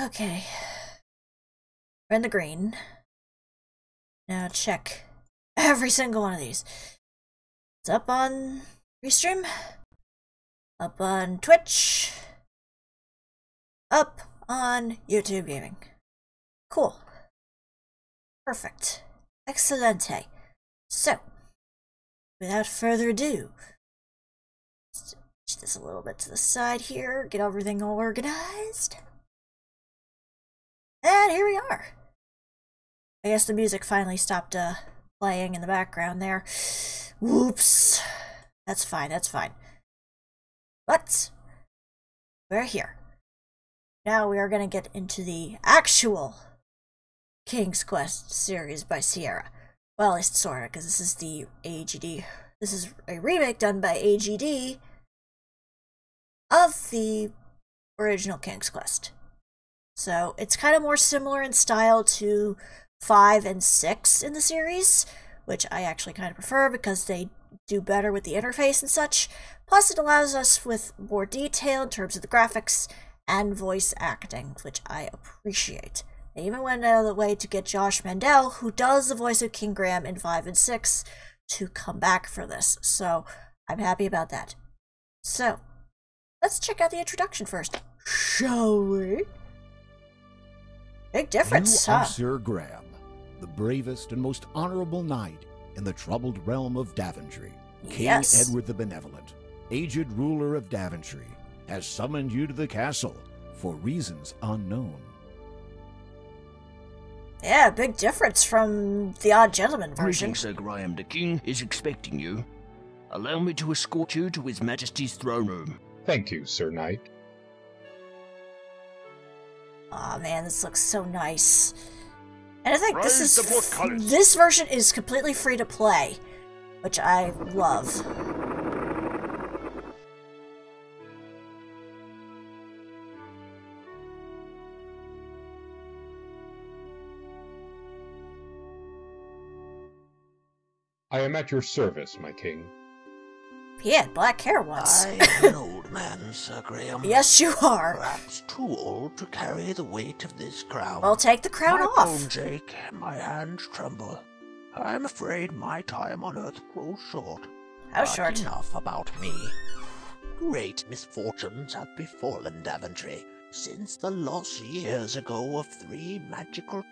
Okay. We're in the green. Now check every single one of these. It's up on Restream, up on Twitch, up on YouTube Gaming. Cool. Perfect. Excelente. So, without further ado, let's push this a little bit to the side here, get everything all organized. And here we are. I guess the music finally stopped playing in the background there. Whoops. That's fine, that's fine. But we're here. Now we are going to get into the actual King's Quest series by Sierra. Well, at least sort of, because this is the AGD. This is a remake done by AGD of the original King's Quest. So it's kind of more similar in style to 5 and 6 in the series, which I actually kind of prefer because they do better with the interface and such. Plus it allows us with more detail in terms of the graphics and voice acting, which I appreciate. They even went out of the way to get Josh Mandel, who does the voice of King Graham in 5 and 6, to come back for this. So I'm happy about that. So let's check out the introduction first, shall we? Big difference, You are Sir Graham, the bravest and most honorable knight in the troubled realm of Daventry. King Edward the Benevolent, aged ruler of Daventry, has summoned you to the castle for reasons unknown. Yeah, big difference from the Odd Gentleman version. Greetings, Sir Graham. The King is expecting you. Allow me to escort you to His Majesty's throne room. Thank you, Sir Knight. Aw, man, this looks so nice. And I think this version is completely free to play, which I love. I am at your service, my king. He had black hair once. I am an old man, Sir Graham. Yes, you are. Perhaps too old to carry the weight of this crown. Well, take the crown off. My bones ache and my hands tremble. I'm afraid my time on Earth grows short. How But short? Enough about me. Great misfortunes have befallen Daventry since the loss years ago of 3 magical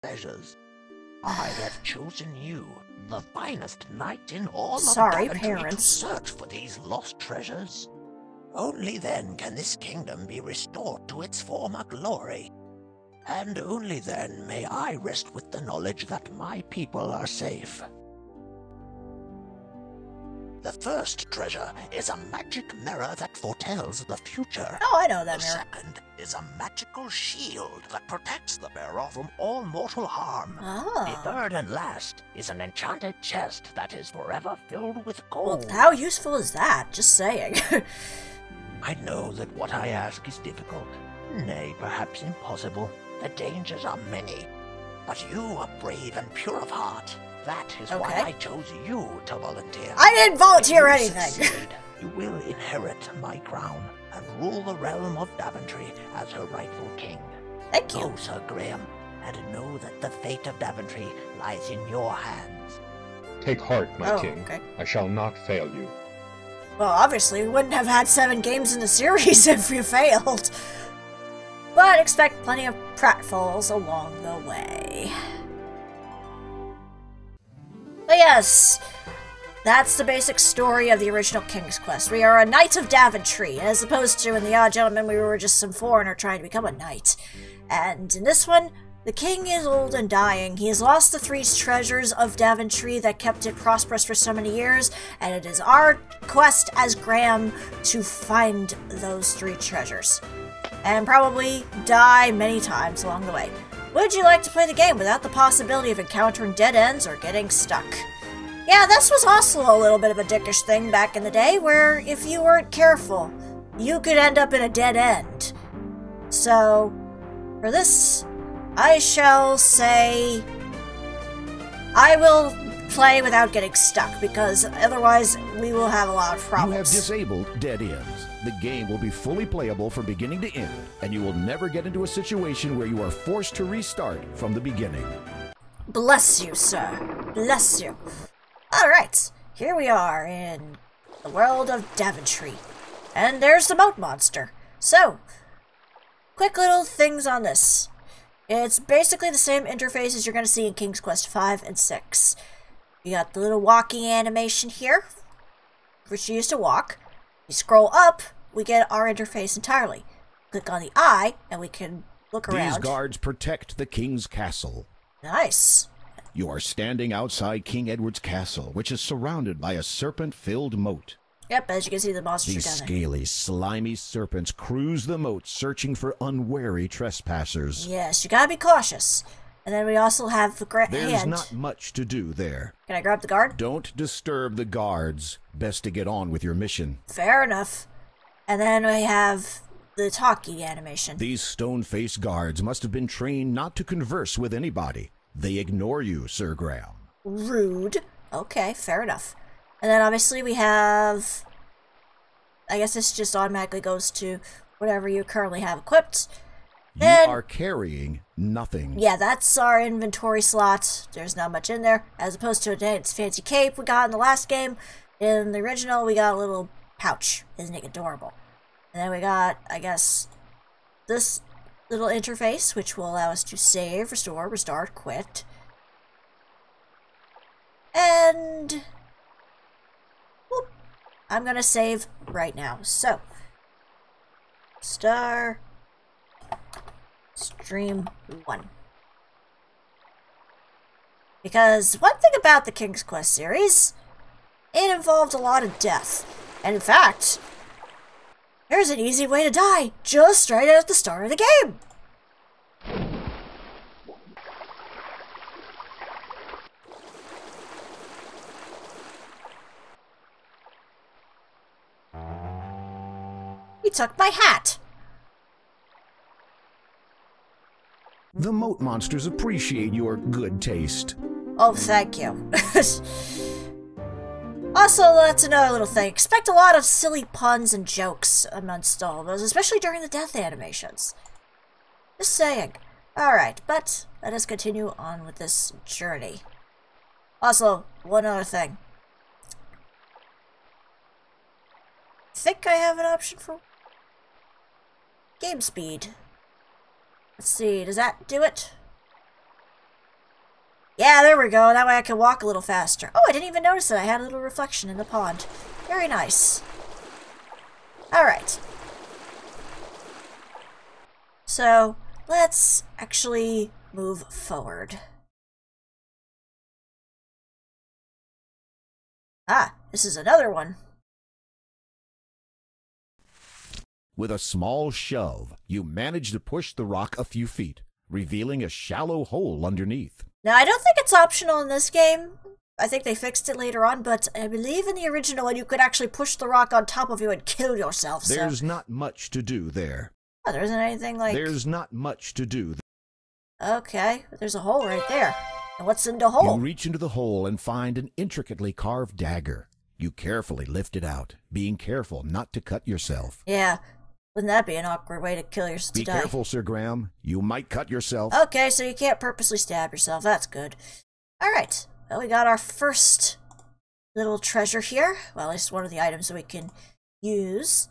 treasures. I have chosen you, the finest knight in all of Daventry, parents. to search for these lost treasures. Only then can this kingdom be restored to its former glory. And only then may I rest with the knowledge that my people are safe. The first treasure is a magic mirror that foretells the future. Oh, I know that The mirror. second is a magical shield that protects the bearer from all mortal harm. The Ah. third and last is an enchanted chest that is forever filled with Well, gold. how useful is that? Just saying. I know that what I ask is difficult, nay, perhaps impossible. The dangers are many, but you are brave and pure of heart. That is why Okay. I chose you to volunteer. I didn't volunteer If you anything. succeed, you will inherit my crown and rule the realm of Daventry as her rightful king. Thank you. Go, Sir Graham, and know that the fate of Daventry lies in your hands. Take heart, my Oh, king. okay. I shall not fail you. Well, obviously, we wouldn't have had 7 games in the series if you failed. But expect plenty of pratfalls along the way. But yes, that's the basic story of the original King's Quest. We are a Knight of Daventry, as opposed to in The Odd Gentleman we were just some foreigner trying to become a knight. And in this one, the king is old and dying. He has lost the 3 treasures of Daventry that kept it prosperous for so many years, and it is our quest as Graham to find those 3 treasures. And probably die many times along the way. Would you like to play the game without the possibility of encountering dead ends or getting stuck? Yeah, this was also a little bit of a dickish thing back in the day, where if you weren't careful, you could end up in a dead end. So, for this I shall say I will play without getting stuck, because otherwise we will have a lot of problems. You have disabled dead ends. The game will be fully playable from beginning to end, and you will never get into a situation where you are forced to restart from the beginning. Bless you, sir. Bless you. Alright, here we are in the world of Daventry. And there's the moat monster. So, quick little things on this. It's basically the same interface as you're going to see in King's Quest 5 and 6. You got the little walking animation here, which you use to walk. You scroll up, we get our interface entirely. Click on the eye, and we can look around. These guards protect the king's castle. Nice. You are standing outside King Edward's castle, which is surrounded by a serpent-filled moat. Yep, as you can see, the monsters These down there. scaly, slimy serpents cruise the moat, searching for unwary trespassers. Yes, you gotta be cautious. And then we also have the There's not much to do there. Can I grab the guard? Don't disturb the guards. Best to get on with your mission. Fair enough. And then we have the talkie animation. These stone-faced guards must have been trained not to converse with anybody. They ignore you, Sir Graham. Rude. Okay, fair enough. And then obviously we have... I guess this just automatically goes to whatever you currently have equipped. You are carrying nothing. Yeah, that's our inventory slot. There's not much in there. As opposed to a fancy cape we got in the last game. In the original, we got a little pouch. Isn't it adorable? And then we got, I guess, this little interface, which will allow us to save, restore, restart, quit. And... whoop, I'm gonna save right now. So, Stream 1. Because one thing about the King's Quest series, it involved a lot of death. And in fact, there's an easy way to die just right at the start of the game. He took my hat. The moat monsters appreciate your good taste. Oh, thank you. Also, that's another little thing. Expect a lot of silly puns and jokes amongst all of those, especially during the death animations. Just saying. Alright, but let us continue on with this journey. Also, one other thing. I think I have an option for game speed. Let's see, does that do it? Yeah, there we go. That way I can walk a little faster. Oh, I didn't even notice that I had a little reflection in the pond. Very nice. Alright. So, let's actually move forward. Ah, this is another one. With a small shove, you manage to push the rock a few feet, revealing a shallow hole underneath. Now, I don't think it's optional in this game. I think they fixed it later on, but I believe in the original one you could actually push the rock on top of you and kill yourself. There's not much to do there. Oh, there isn't anything like... There's not much to do. Okay, there's a hole right there. And what's in the hole? You reach into the hole and find an intricately carved dagger. You carefully lift it out, being careful not to cut yourself. Yeah, wouldn't that be an awkward way to kill yourself? Be careful, Sir Graham. You might cut yourself. Okay, so you can't purposely stab yourself. That's good. Alright, well, we got our first little treasure here. Well, at least one of the items that we can use.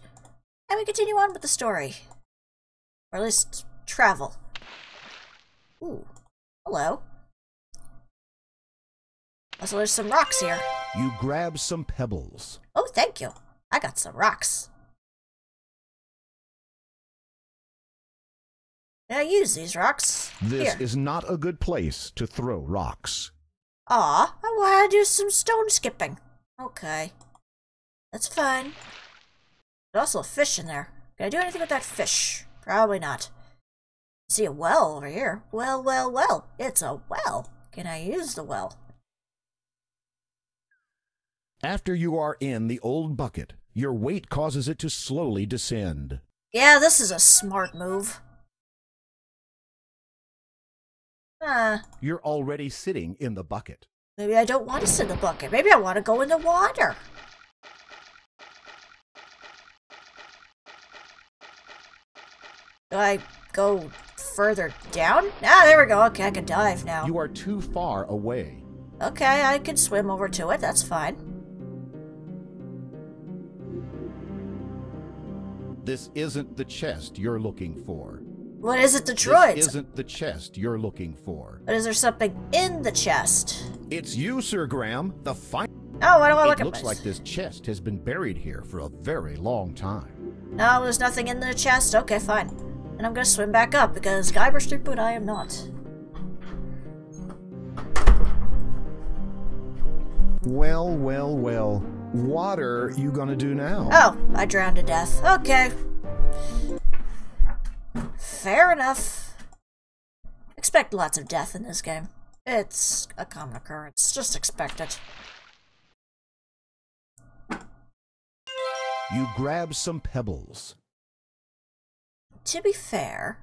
And we continue on with the story. Or at least travel. Ooh, hello. Also, there's some rocks here. You grab some pebbles. Oh, thank you. I got some rocks. Can I use these rocks? This here. is not a good place to throw rocks. Aw, I want to do some stone skipping. Okay. That's fine. There's also a fish in there. Can I do anything with that fish? Probably not. See a well over here. Well, well, well. It's a well. Can I use the well? After you are in the old bucket, your weight causes it to slowly descend. Yeah, this is a smart move. You're already sitting in the bucket. Maybe I don't want to sit in the bucket. Maybe I want to go in the water. Do I go further down? Ah, there we go. Okay, I can dive now. You are too far away. Okay, I can swim over to it. That's fine. This isn't the chest you're looking for. What is it, the droids? This isn't the chest you're looking for. But is there something in the chest? It's you, Sir Graham, the fine. Oh, why do I look at It looks like this chest has been buried here for a very long time. No, there's nothing in the chest. Okay, fine. And I'm gonna swim back up because Guybrush Threepwood I am not. Well, well, well. What are you gonna do now? Oh, I drowned to death. Okay. Fair enough. Expect lots of death in this game. It's a common occurrence. Just expect it. You grab some pebbles. To be fair,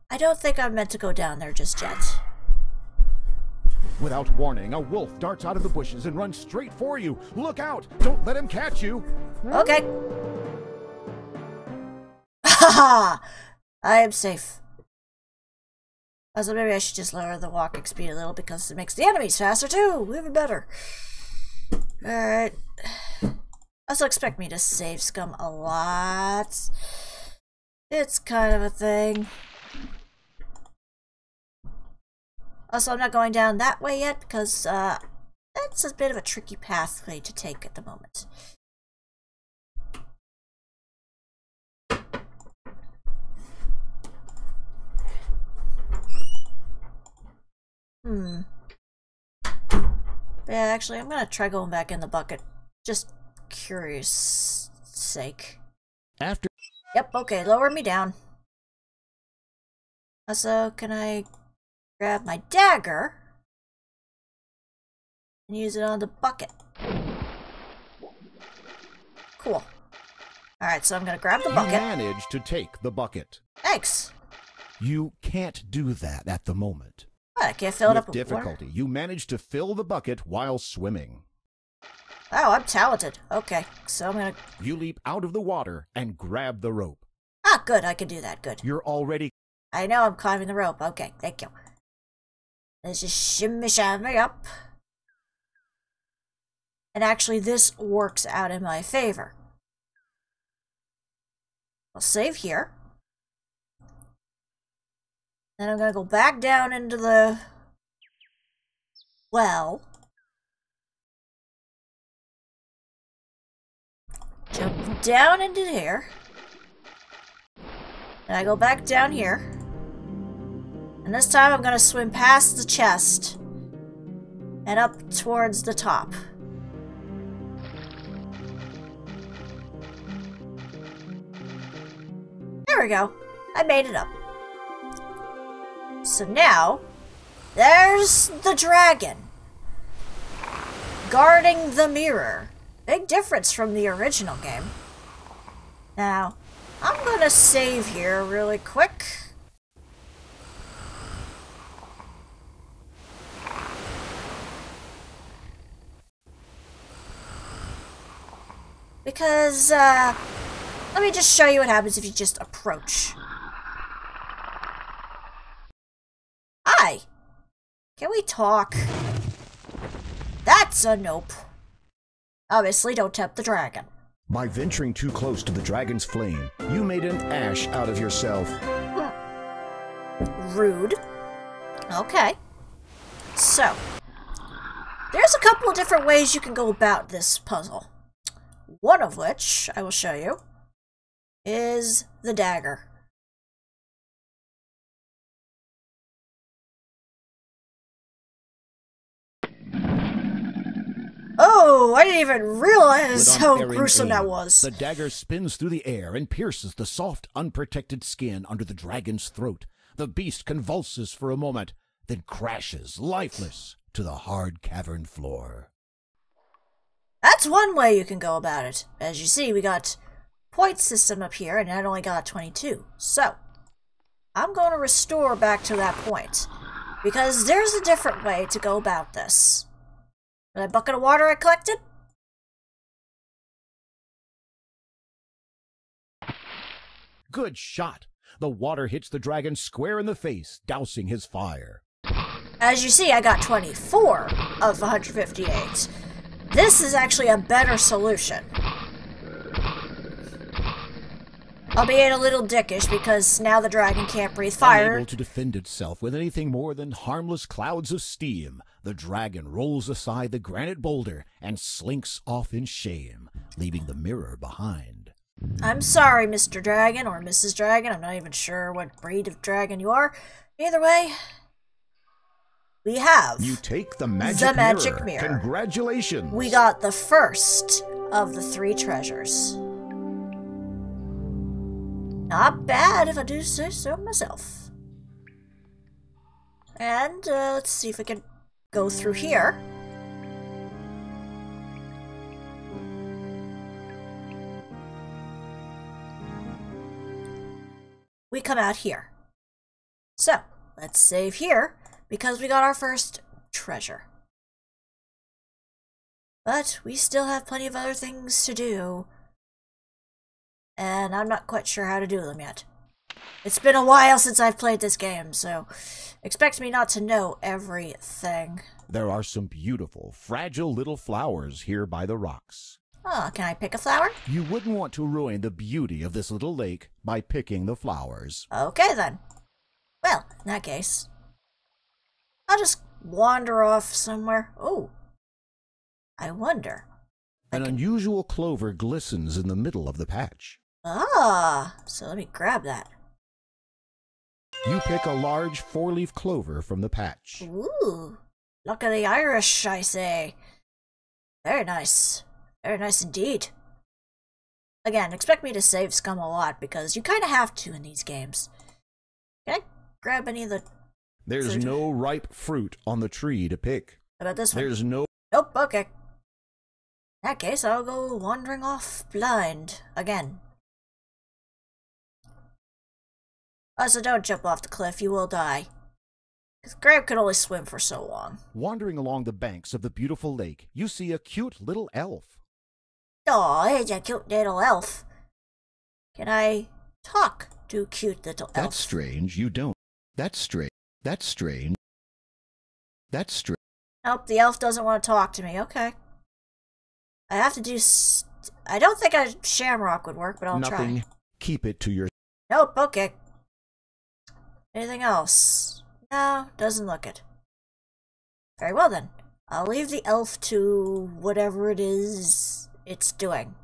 I don't think I'm meant to go down there just yet. Without warning, a wolf darts out of the bushes and runs straight for you. Look out! Don't let him catch you! Okay. Haha! I am safe. Also, maybe I should just lower the walking speed a little because it makes the enemies faster too! Even better. Alright. Also expect me to save scum a lot. It's kind of a thing. Also, I'm not going down that way yet because that's a bit of a tricky pathway to take at the moment. Yeah, actually, I'm gonna try going back in the bucket. Just curious sake. After. Yep, okay, lower me down. Also, can I grab my dagger and use it on the bucket? Cool. Alright, so I'm gonna grab the bucket. You managed to take the bucket. Thanks. You can't do that at the moment. What, I can't fill it up With with difficulty, water? you managed to fill the bucket while swimming. Oh, I'm talented. Okay, so I'm gonna... You leap out of the water and grab the rope. Ah, good, I can do that, good. You're already... I know I'm climbing the rope. Okay, thank you. Let's just shimmy up. And actually, this works out in my favor. I'll save here. Then I'm gonna go back down into the well. Jump down into here. And I go back down here. And this time I'm gonna swim past the chest and up towards the top. There we go. I made it up. So now, there's the dragon. Guarding the mirror. Big difference from the original game. Now, I'm gonna save here really quick. Because, let me just show you what happens if you just approach. Hi! Can we talk? That's a nope. Obviously, don't tempt the dragon. By venturing too close to the dragon's flame, you made an ash out of yourself. Rude. Okay. So, there's a couple of different ways you can go about this puzzle. One of which, I will show you, is the dagger. Oh, I didn't even realize how gruesome that was. The dagger spins through the air and pierces the soft, unprotected skin under the dragon's throat. The beast convulses for a moment, then crashes, lifeless, to the hard cavern floor. That's one way you can go about it. As you see, we got point system up here, and I only got 22. So, I'm going to restore back to that point. Because there's a different way to go about this. That bucket of water I collected? Good shot. The water hits the dragon square in the face, dousing his fire. As you see, I got 24 of 158. This is actually a better solution. Albeit a little dickish, because now the dragon can't breathe fire. Unable to defend itself with anything more than harmless clouds of steam, the dragon rolls aside the granite boulder and slinks off in shame, leaving the mirror behind. I'm sorry, Mr. Dragon, or Mrs. Dragon. I'm not even sure what breed of dragon you are. Either way, we have You take the magic mirror. Congratulations! We got the first of the 3 treasures. Not bad, if I do say so myself. And, let's see if we can go through here. We come out here. So, let's save here, because we got our first treasure. But we still have plenty of other things to do. And I'm not quite sure how to do them yet. It's been a while since I've played this game, so expect me not to know everything. There are some beautiful, fragile little flowers here by the rocks. Oh, can I pick a flower? You wouldn't want to ruin the beauty of this little lake by picking the flowers. Okay, then. Well, in that case, I'll just wander off somewhere. Oh, I wonder. An unusual clover glistens in the middle of the patch. Ah, so let me grab that. You pick a large 4-leaf clover from the patch. Ooh, look at the Irish, I say. Very nice. Very nice indeed. Again, expect me to save scum a lot, because you kind of have to in these games. Can I grab any of the... There's fruit? no ripe fruit on the tree to pick. How about this one? There's no... Nope, okay. In that case, I'll go wandering off blind again. Also, don't jump off the cliff, you will die. Because Graham could only swim for so long. Wandering along the banks of the beautiful lake, you see a cute little elf. Aw, here's a cute little elf. Can I talk to cute little elf? That's strange, you don't. That's strange. That's strange. That's strange. Nope, the elf doesn't want to talk to me. Okay. I have to do... I don't think a shamrock would work, but I'll Nothing. try. Keep it to your... Nope, okay. Anything else? No, doesn't look it. Very well then. I'll leave the elf to whatever it is it's doing.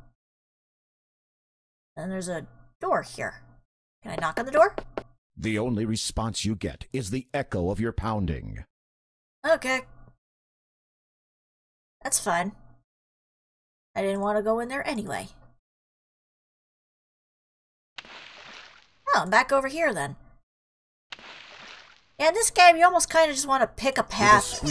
And there's a door here. Can I knock on the door? The only response you get is the echo of your pounding. Okay. That's fine. I didn't want to go in there anyway. Oh, I'm back over here then. Yeah, in this game, you almost kind of just want to pick a path.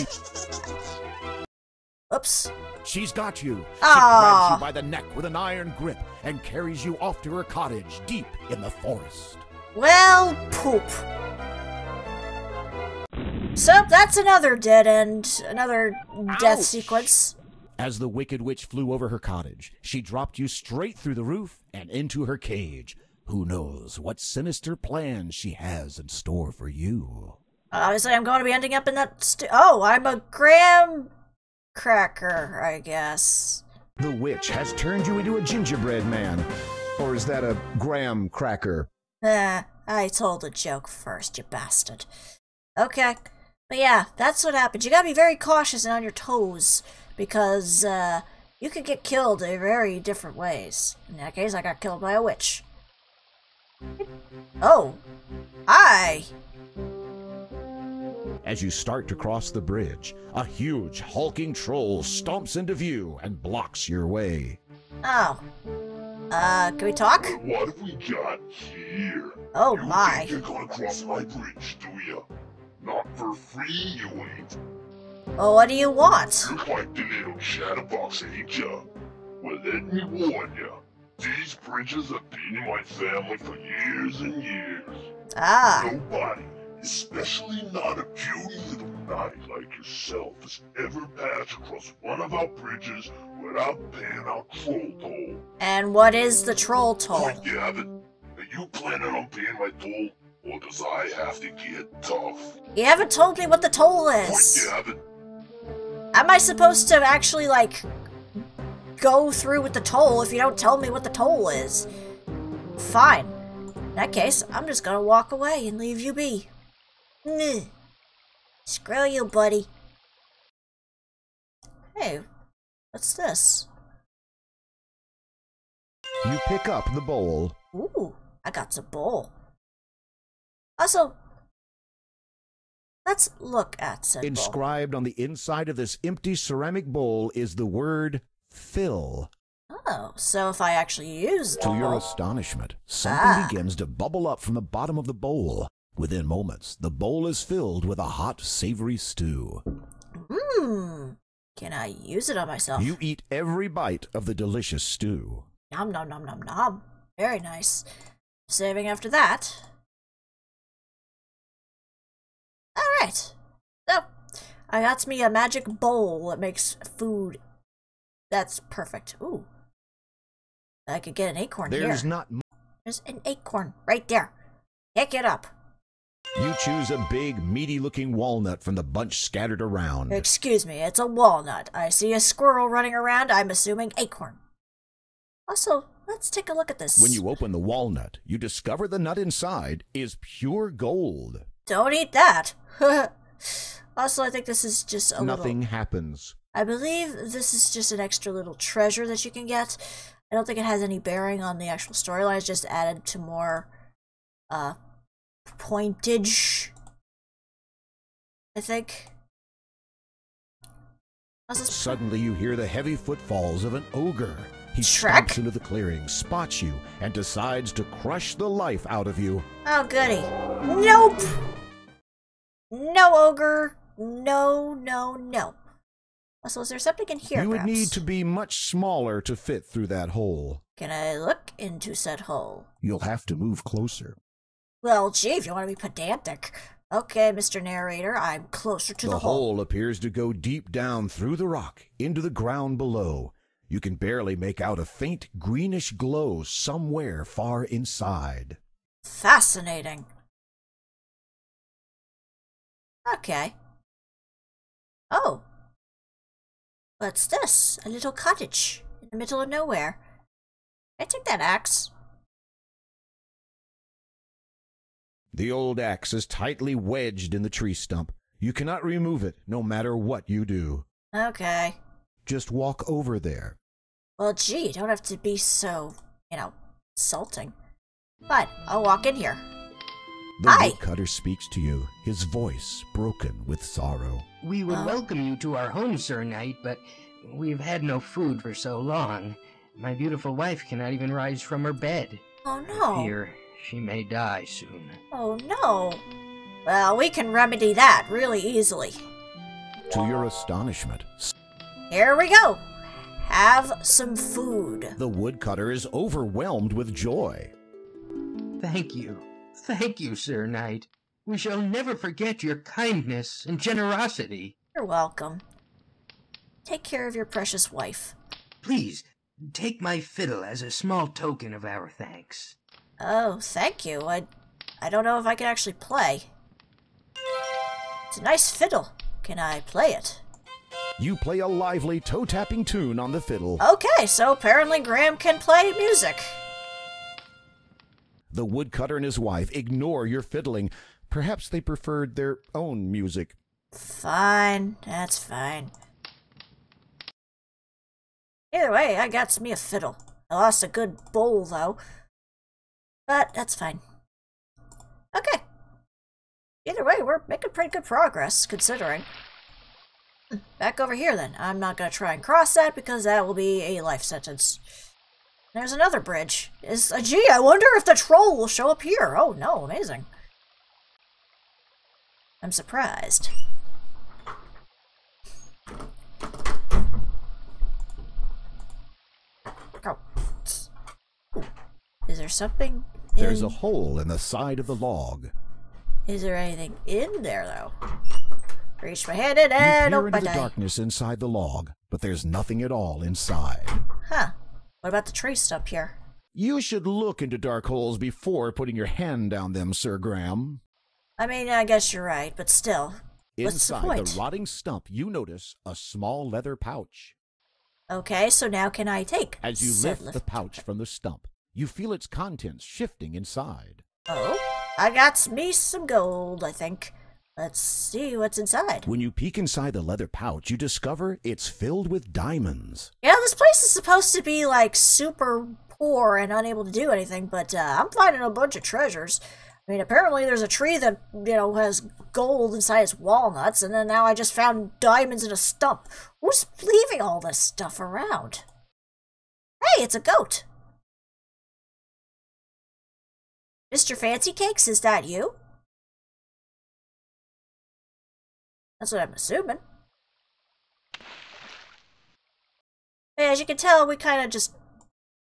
Oops. She's got you. She Ah. grabs you by the neck with an iron grip and carries you off to her cottage deep in the forest. Well, poop. So, that's another dead end. Another death Ouch. sequence. As the Wicked Witch flew over her cottage, she dropped you straight through the roof and into her cage. Who knows what sinister plans she has in store for you? Obviously, I'm going to be ending up in that oh, I'm a graham cracker, I guess. The witch has turned you into a gingerbread man. Or is that a graham cracker? I told a joke first, you bastard. Okay. But yeah, that's what happens. You gotta be very cautious and on your toes, because, you could get killed in very different ways. In that case, I got killed by a witch. Oh. Hi! As you start to cross the bridge, a huge, hulking troll stomps into view and blocks your way. Oh. Can we talk? What have we got here? Oh You my. think you're gonna cross my bridge, do you? Not for free, you ain't. Well, what do you want? You're quite the little chatterbox, ain't ya? Well, let me warn ya. These bridges have been in my family for years and years. Ah. Nobody, especially not a puny little knight like yourself, has ever passed across one of our bridges without paying our troll toll. And what is the troll toll? Point you have it. Are you planning on paying my toll, or does I have to get tough? You haven't told me what the toll Point is. you have it. Am I supposed to actually, like, go through with the toll if you don't tell me what the toll is? Fine. In that case, I'm just gonna walk away and leave you be. Nyeh. Screw you, buddy. Hey, what's this? You pick up the bowl. Ooh, I got the bowl. Also, let's look at said bowl. Inscribed on the inside of this empty ceramic bowl is the word fill. Oh, so if I actually use the To your bowl... astonishment, something begins to bubble up from the bottom of the bowl. Within moments, the bowl is filled with a hot, savory stew. Mmm. Can I use it on myself? You eat every bite of the delicious stew. Nom nom nom nom nom. Very nice. Saving after that. Alright. So, I got me a magic bowl that makes food. That's perfect. Ooh. I could get an acorn here. There's an acorn right there. Pick it up. You choose a big, meaty-looking walnut from the bunch scattered around. Excuse me, it's a walnut. I see a squirrel running around. I'm assuming acorn. Also, let's take a look at this. When you open the walnut, you discover the nut inside is pure gold. Don't eat that. Also, I think this is just a Nothing happens. I believe this is just an extra little treasure that you can get. I don't think it has any bearing on the actual storyline. It's just added to more, pointage, I think. Suddenly you hear the heavy footfalls of an ogre. He Shrek? stomps into the clearing, spots you, and decides to crush the life out of you. Oh, goody. Nope! No, ogre. No, no, no. Also, is there something in here, You would perhaps? need to be much smaller to fit through that hole. Can I look into said hole? You'll have to move closer. Well, gee, if you want to be pedantic. Okay, Mr. Narrator, I'm closer to the hole. The hole appears to go deep down through the rock, into the ground below. You can barely make out a faint greenish glow somewhere far inside. Fascinating. Okay. Oh. What's this? A little cottage in the middle of nowhere. Can I take that axe? The old axe is tightly wedged in the tree stump. You cannot remove it, no matter what you do. Okay. Just walk over there. Well, gee, you don't have to be so, insulting. Fine, I'll walk in here. The Hi. woodcutter speaks to you, his voice broken with sorrow. We would welcome you to our home, Sir Knight, but we've had no food for so long. My beautiful wife cannot even rise from her bed. Oh no. Fear she may die soon. Oh no. Well, we can remedy that really easily. To your astonishment, Here we go. Have some food. the woodcutter is overwhelmed with joy. Thank you. Thank you, Sir Knight. We shall never forget your kindness and generosity. You're welcome. Take care of your precious wife. Please, take my fiddle as a small token of our thanks. Oh, thank you. I don't know if I can actually play. It's a nice fiddle. Can I play it? You play a lively toe-tapping tune on the fiddle. Okay, so apparently Graham can play music. The woodcutter and his wife ignore your fiddling. Perhaps they preferred their own music. Fine, that's fine. Either way, I got me a fiddle. I lost a good bowl, though. But that's fine. Okay. Either way, we're making pretty good progress, considering. Back over here, then. I'm not going to try and cross that, because that will be a life sentence. There's another bridge. Gee, I wonder if the troll will show up here. Oh, no, amazing. I'm surprised. Oh. Is there something There's a hole in the side of the log. Is there anything in there, though? Reach my hand in You and peer oh, into I the die. darkness inside the log, but there's nothing at all inside. Huh. What about the tree stump here? You should look into dark holes before putting your hand down them, Sir Graham. I mean, I guess you're right, but still. What's the Inside point? the rotting stump, you notice a small leather pouch. Okay, so now can I take? As you said lift the pouch from the stump, you feel its contents shifting inside. Oh, I got me some gold, I think. Let's see what's inside. When you peek inside the leather pouch, you discover it's filled with diamonds. Yeah, this place is supposed to be, like, super poor and unable to do anything, but I'm finding a bunch of treasures. I mean, apparently there's a tree that, has gold inside its walnuts, and then now I just found diamonds in a stump. Who's leaving all this stuff around? Hey, it's a goat. Mr. Fancy Cakes, is that you? That's what I'm assuming. Hey, as you can tell, we kind of just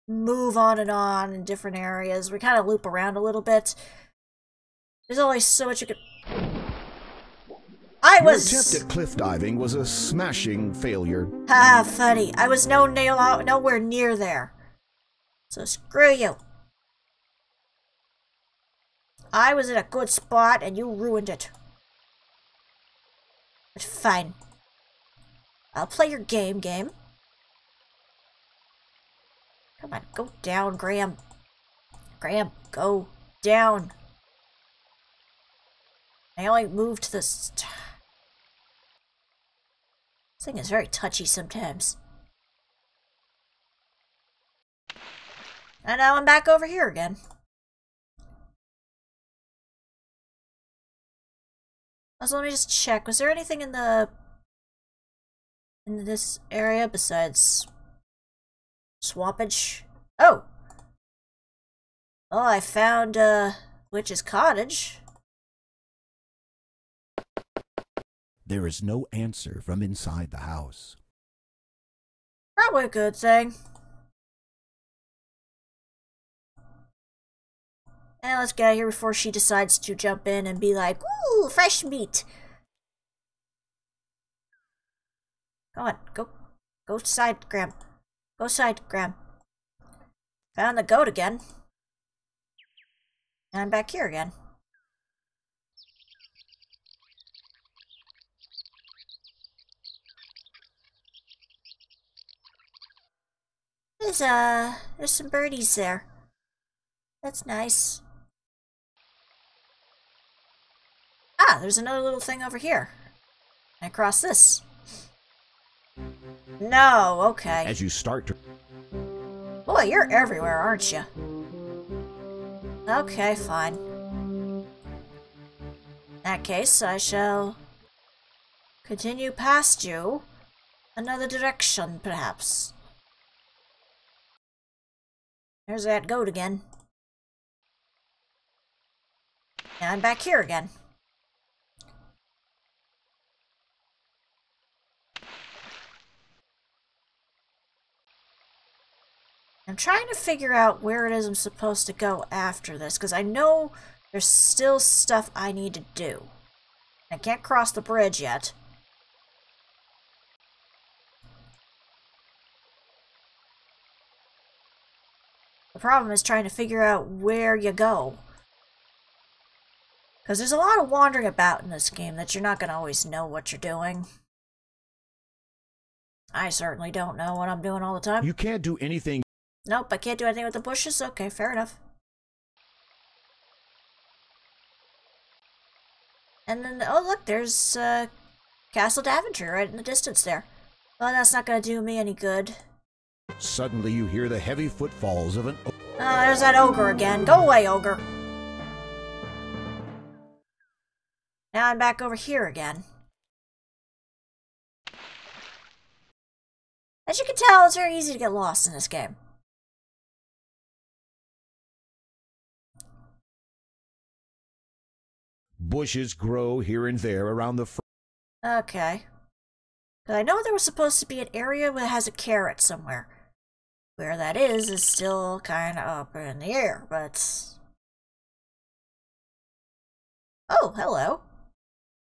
move on and on in different areas. We kind of loop around a little bit. There's only so much you could... Your attempt at cliff diving was a smashing failure. Ah, funny. I was nowhere near there. So screw you. I was in a good spot and you ruined it. But fine. I'll play your game. Come on, go down, Graham. Graham, go down. I only moved this. This thing is very touchy sometimes. And now I'm back over here again. Also, let me just check. Was there anything in this area besides swampage? Oh! Oh, I found Witch's Cottage. There is no answer from inside the house. Probably a good thing. And let's get out of here before she decides to jump in and be like, "Ooh, fresh meat." Go on, go side, Graham. Go side, Graham. Found the goat again. And I'm back here again. There's some birdies there. That's nice. Ah, there's another little thing over here. Can I cross this? No, okay. As you start to... Boy, you're everywhere, aren't you? Okay, fine. In that case, I shall continue past you. Another direction, perhaps. There's that goat again. And I'm back here again. I'm trying to figure out where it is I'm supposed to go after this, because I know there's still stuff I need to do. I can't cross the bridge yet. The problem is trying to figure out where you go. Because there's a lot of wandering about in this game that you're not going to always know what you're doing. I certainly don't know what I'm doing all the time. You can't do anything. Nope, I can't do anything with the bushes? Okay, fair enough. And then, oh look, there's Castle Daventry right in the distance there. Well, that's not going to do me any good. Suddenly you hear the heavy footfalls of an... Oh, there's that ogre again. Go away, ogre. Now I'm back over here again. As you can tell, it's very easy to get lost in this game. Bushes grow here and there around the... Okay. Because I know there was supposed to be an area that has a carrot somewhere. Where that is still kind of up in the air, but Oh, hello.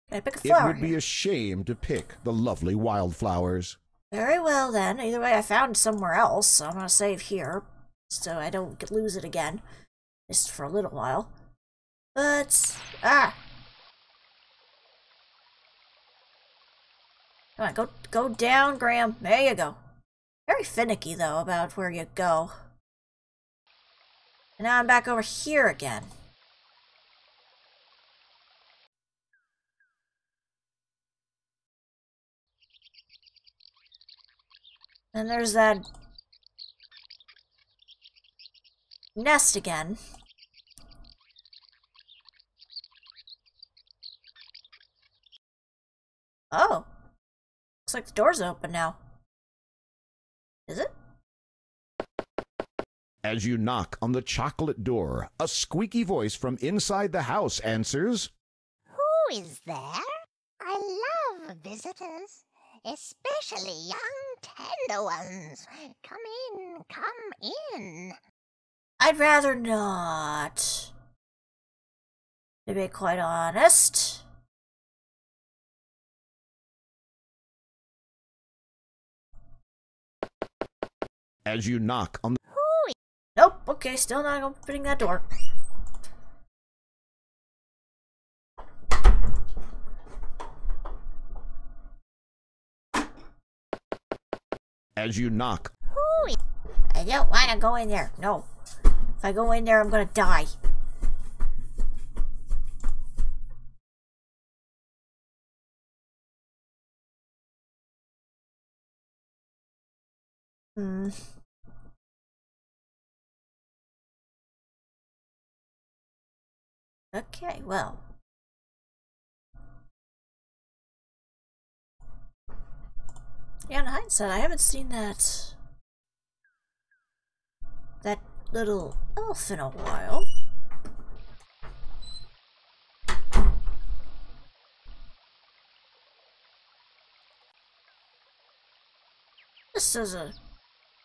Can I pick a flower? It would be a shame to pick the lovely wildflowers. Very well, then. Either way, I found it somewhere else, so I'm gonna save here, so I don't lose it again. Just for a little while. But... Come on, go down, Graham. There you go. Very finicky, though, about where you go. And now I'm back over here again. And there's that nest again. Oh. Looks like the door's open now. Is it? As you knock on the chocolate door, a squeaky voice from inside the house answers, Who is there? I love visitors, especially young tender ones. Come in, come in. I'd rather not. To be quite honest. as you knock on the... Nope, okay, still not opening that door. As you knock. I don't want to go in there. No. If I go in there, I'm gonna die. Okay, well. Yeah, in hindsight, I haven't seen that little elf in a while. Just as a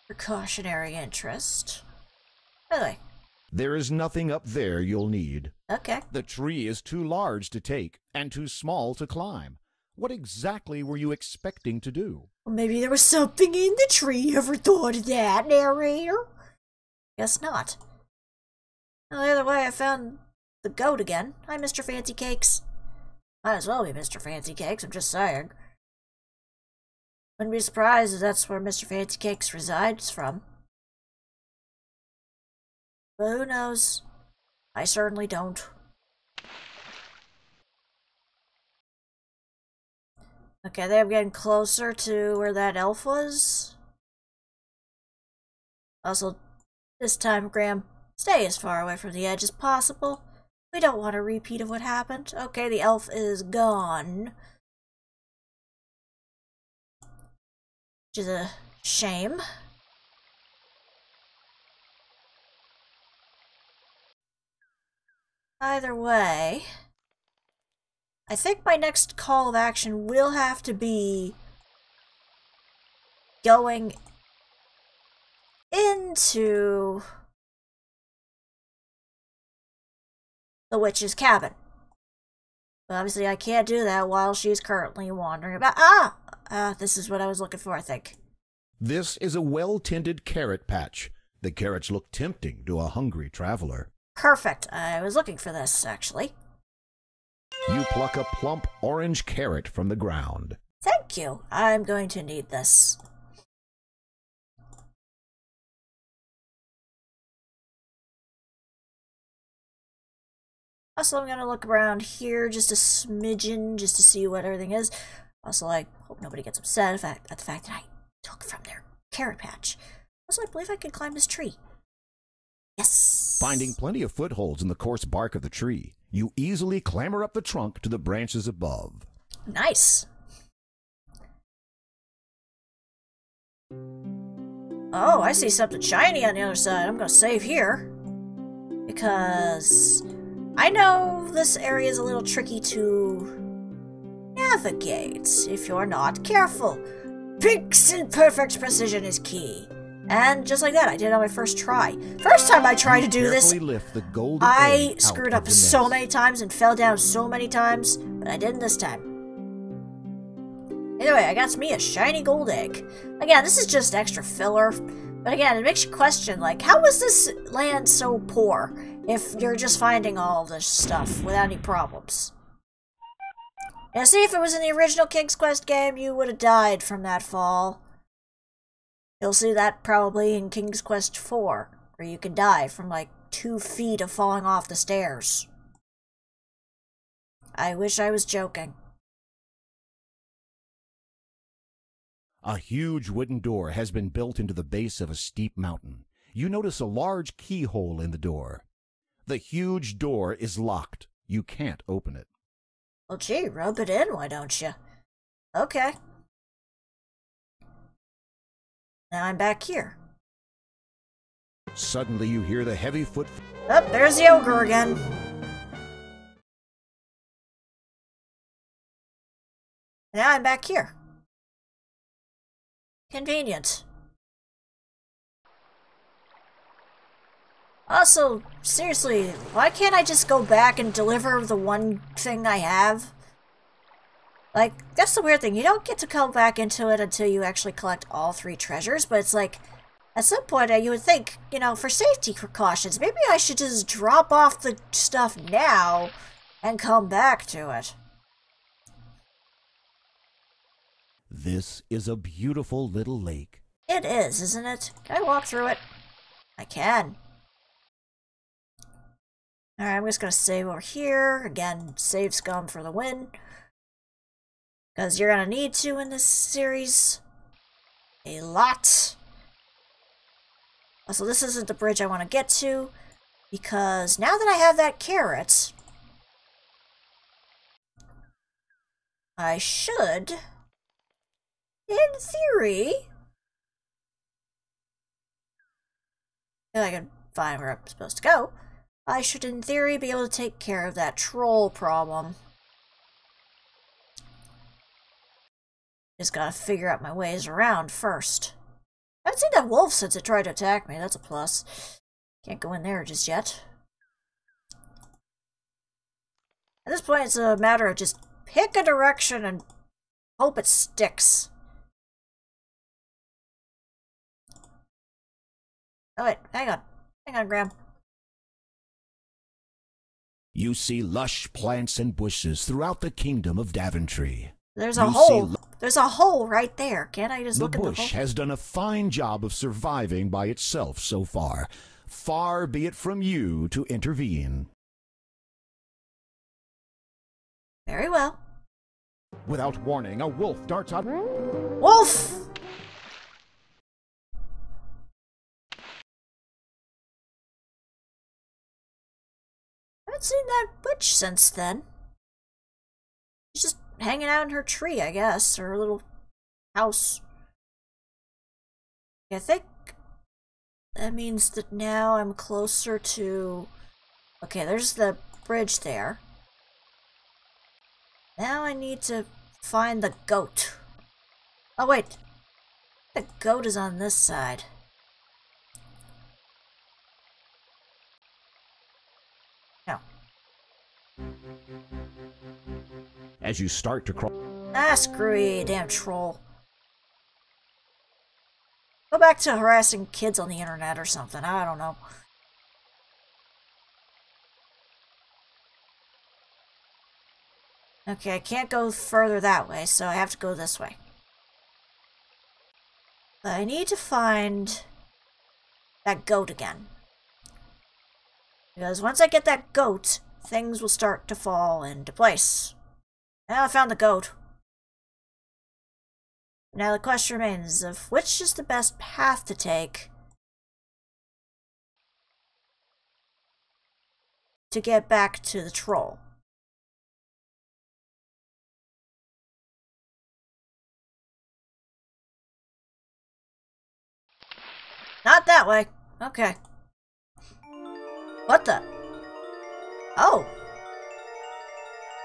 precautionary interest. Anyway. There is nothing up there you'll need. Okay. The tree is too large to take and too small to climb. What exactly were you expecting to do? Well, maybe there was something in the tree. Ever thought of that, narrator? Guess not. Well, either way, I found the goat again. Hi, Mr. Fancy Cakes. Might as well be Mr. Fancy Cakes, I'm just saying. Wouldn't be surprised if that's where Mr. Fancy Cakes resides from. But who knows? I certainly don't. Okay, they're getting closer to where that elf was. Also, this time, Graham, stay as far away from the edge as possible. We don't want a repeat of what happened. Okay, the elf is gone. Which is a shame. Either way, I think my next call of action will have to be going into the witch's cabin. But obviously I can't do that while she's currently wandering about. This is what I was looking for, I think. This is a well-tended carrot patch. The carrots look tempting to a hungry traveler. Perfect. I was looking for this, actually. You pluck a plump orange carrot from the ground. Thank you. I'm going to need this. Also, I'm going to look around here just a smidgen, just to see what everything is. Also, I hope nobody gets upset at the fact that I took from their carrot patch. Also, I believe I can climb this tree. Yes! Finding plenty of footholds in the coarse bark of the tree, you easily clamber up the trunk to the branches above. Nice! Oh, I see something shiny on the other side. I'm gonna save here. Because I know this area is a little tricky to navigate if you're not careful. Pixel perfect precision is key. And just like that, I did it on my first try. First time I tried to do this, lift the golden I egg screwed out up of the so nest. many times and fell down so many times, but I didn't this time. Anyway, I got me a shiny gold egg. Again, this is just extra filler, but again, it makes you question, like, how was this land so poor if you're just finding all this stuff without any problems? Now, see, if it was in the original King's Quest game, you would have died from that fall. You'll see that probably in King's Quest 4, where you can die from like 2 feet of falling off the stairs. I wish I was joking. A huge wooden door has been built into the base of a steep mountain. You notice a large keyhole in the door. The huge door is locked. You can't open it. Well, gee, rub it in, why don't you? Okay. Now I'm back here. Suddenly you hear the heavy foot... Oh, there's the ogre again. Now I'm back here. Convenient. Also, seriously, why can't I just go back and deliver the one thing I have? Like, that's the weird thing. You don't get to come back into it until you actually collect all 3 treasures, but it's like, at some point you would think, you know, for safety precautions, maybe I should just drop off the stuff now and come back to it. This is a beautiful little lake. It is, isn't it? Can I walk through it? I can. Alright, I'm just gonna save over here. Again, save scum for the win. Because you're gonna need to in this series. A lot. Also, this isn't the bridge I want to get to. Because now that I have that carrot, I should, in theory, if I can find where I'm supposed to go, I should, in theory, be able to take care of that troll problem. Just gotta figure out my ways around first. I haven't seen that wolf since it tried to attack me, that's a plus. Can't go in there just yet. At this point, it's a matter of just pick a direction and hope it sticks. Oh wait, hang on. Hang on, Graham. You see lush plants and bushes throughout the kingdom of Daventry. There's a hole. There's a hole right there. Can't I just look at the hole? The bush has done a fine job of surviving by itself so far. Far be it from you to intervene. Very well. Without warning, a wolf darts out. Wolf! I haven't seen that witch since then. She's just hanging out in her tree, I guess, or her little house. I think that means that now I'm closer to... Okay, there's the bridge there. Now I need to find the goat. Oh wait, the goat is on this side. No. As you start to cross... Ah, screw you, damn troll. Go back to harassing kids on the internet or something, I don't know. Okay, I can't go further that way, so I have to go this way. But I need to find that goat again. Because once I get that goat, things will start to fall into place. Now I found the goat. Now the question remains of which is the best path to take to get back to the troll. Not that way. Okay. What the? Oh.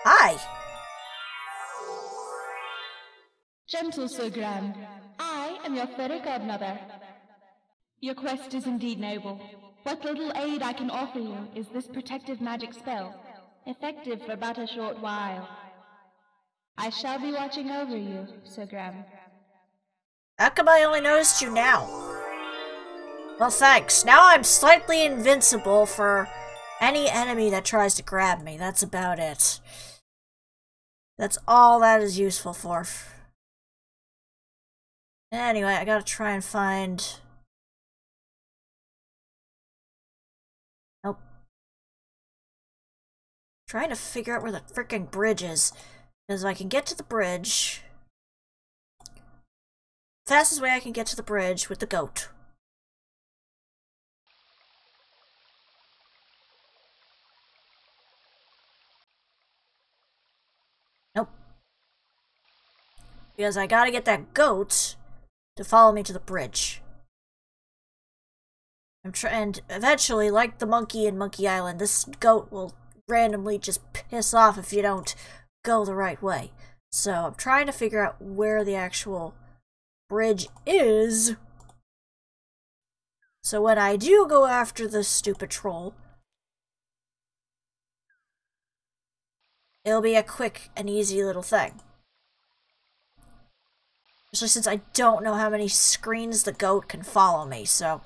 Hi. Gentle Sir Graham, I am your fairy godmother. Your quest is indeed noble. What little aid I can offer you is this protective magic spell, effective for but a short while. I shall be watching over you, Sir Graham. How come I only noticed you now? Well, thanks. Now I'm slightly invincible for any enemy that tries to grab me. That's about it. That's all that is useful for. Anyway, I gotta try and find... Nope. Trying to figure out where the frickin' bridge is. Because I can get to the bridge... Fastest way I can get to the bridge with the goat. Nope. Because I gotta get that goat to follow me to the bridge. And eventually, like the monkey in Monkey Island, this goat will randomly just piss off if you don't go the right way. So I'm trying to figure out where the actual bridge is. So when I do go after the stupid troll, it'll be a quick and easy little thing. Especially since I don't know how many screens the goat can follow me, so...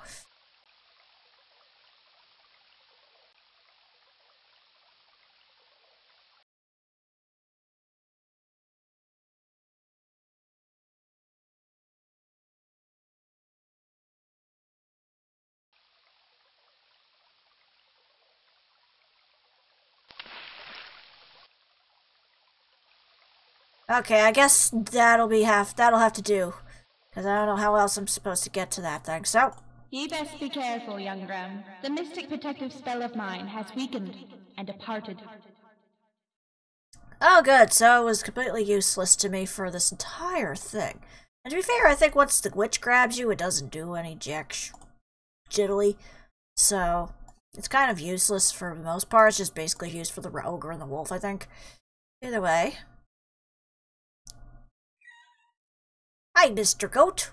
Okay, I guess that'll have to do. Because I don't know how else I'm supposed to get to that thing, so... Ye best be careful, young Graham. The mystic protective spell of mine has weakened and departed. Oh, good. So it was completely useless to me for this entire thing. And to be fair, I think once the witch grabs you, it doesn't do any jack jiddly. So it's kind of useless for the most part. It's just basically used for the ogre and the wolf, I think. Either way. Hi, Mr. Goat.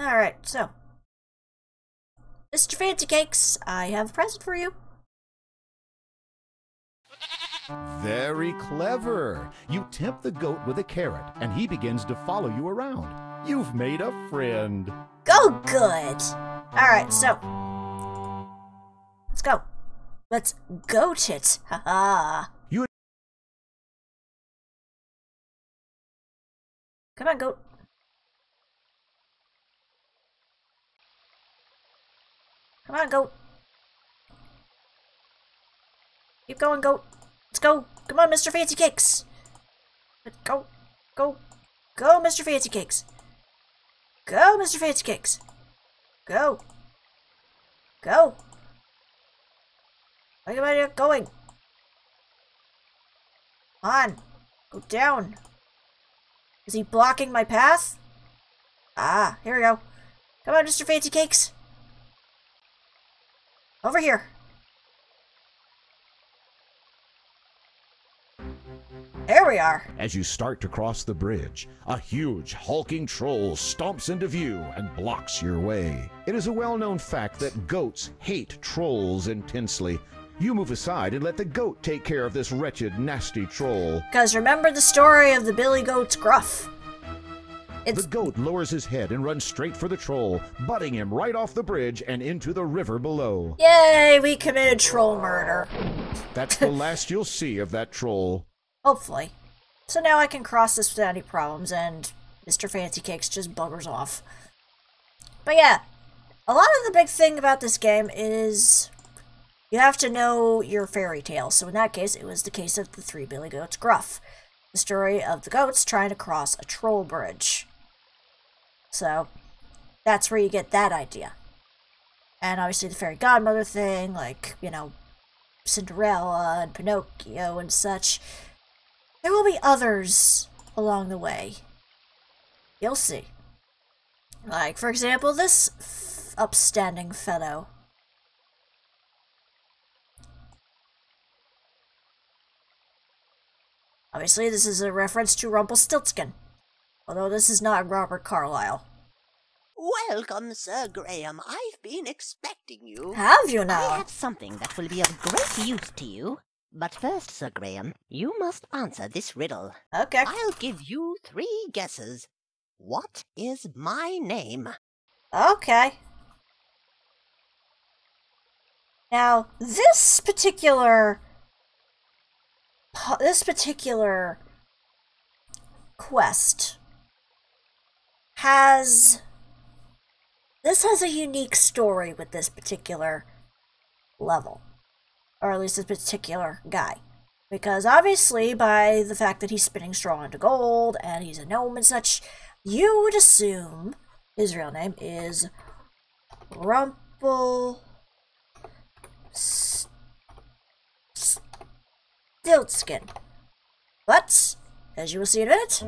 Alright, so. Mr. Fancy Cakes, I have a present for you. Very clever. You tempt the goat with a carrot, and he begins to follow you around. You've made a friend. Go good. Alright, so. Let's go. Let's goat it. Haha. Come on, goat. Come on, goat. Keep going, goat. Let's go. Come on, Mr. Fancy Cakes. Let's go. Go. Go, Mr. Fancy Cakes. Go, Mr. Fancy Cakes. Go. Go. Where am I going? Come on. Go down. Is he blocking my path? Ah, here we go. Come on, Mr. Fancy Cakes. Over here. There we are. As you start to cross the bridge, a huge, hulking troll stomps into view and blocks your way. It is a well-known fact that goats hate trolls intensely. You move aside and let the goat take care of this wretched, nasty troll. Because remember the story of the Billy Goat's gruff. The goat lowers his head and runs straight for the troll, butting him right off the bridge and into the river below. Yay, we committed troll murder. That's the last you'll see of that troll. Hopefully. So now I can cross this without any problems, and Mr. Fancy Cakes just buggers off. But yeah, a lot of the big thing about this game is you have to know your fairy tale. So in that case, it was the case of the Three Billy Goats Gruff. The story of the goats trying to cross a troll bridge. So, that's where you get that idea. And obviously the fairy godmother thing, like, you know, Cinderella and Pinocchio and such. There will be others along the way. You'll see. Like, for example, this upstanding fellow. Obviously, this is a reference to Rumpelstiltskin. Although this is not Robert Carlyle. Welcome, Sir Graham. I've been expecting you. Have you now? I have something that will be of great use to you. But first, Sir Graham, you must answer this riddle. Okay. I'll give you 3 guesses. What is my name? Okay. Now, this particular quest has a unique story with this particular level, or at least this particular guy, because obviously by the fact that he's spinning straw into gold and he's a gnome and such, you would assume his real name is Rumpelstiltskin. But, as you will see in a minute,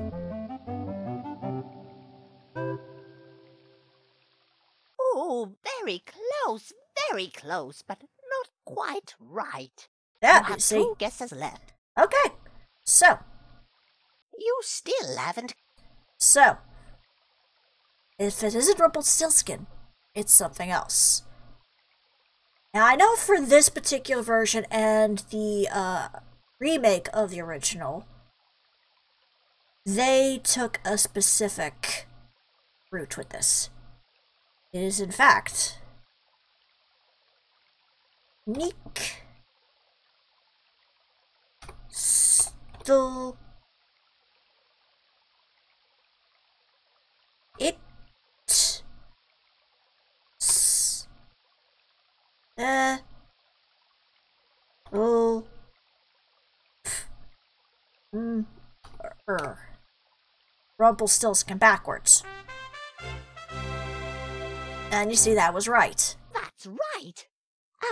Oh, very close, but not quite right. that You you have see. 2 guesses left. Okay, so, You still haven't. if it isn't Rumpelstiltskin, it's something else. Now, I know for this particular version and the remake of the original, they took a specific route with this. It is, in fact, Neek Still It Oh Rumpelstiltskin backwards. And you see, that was right. That's right.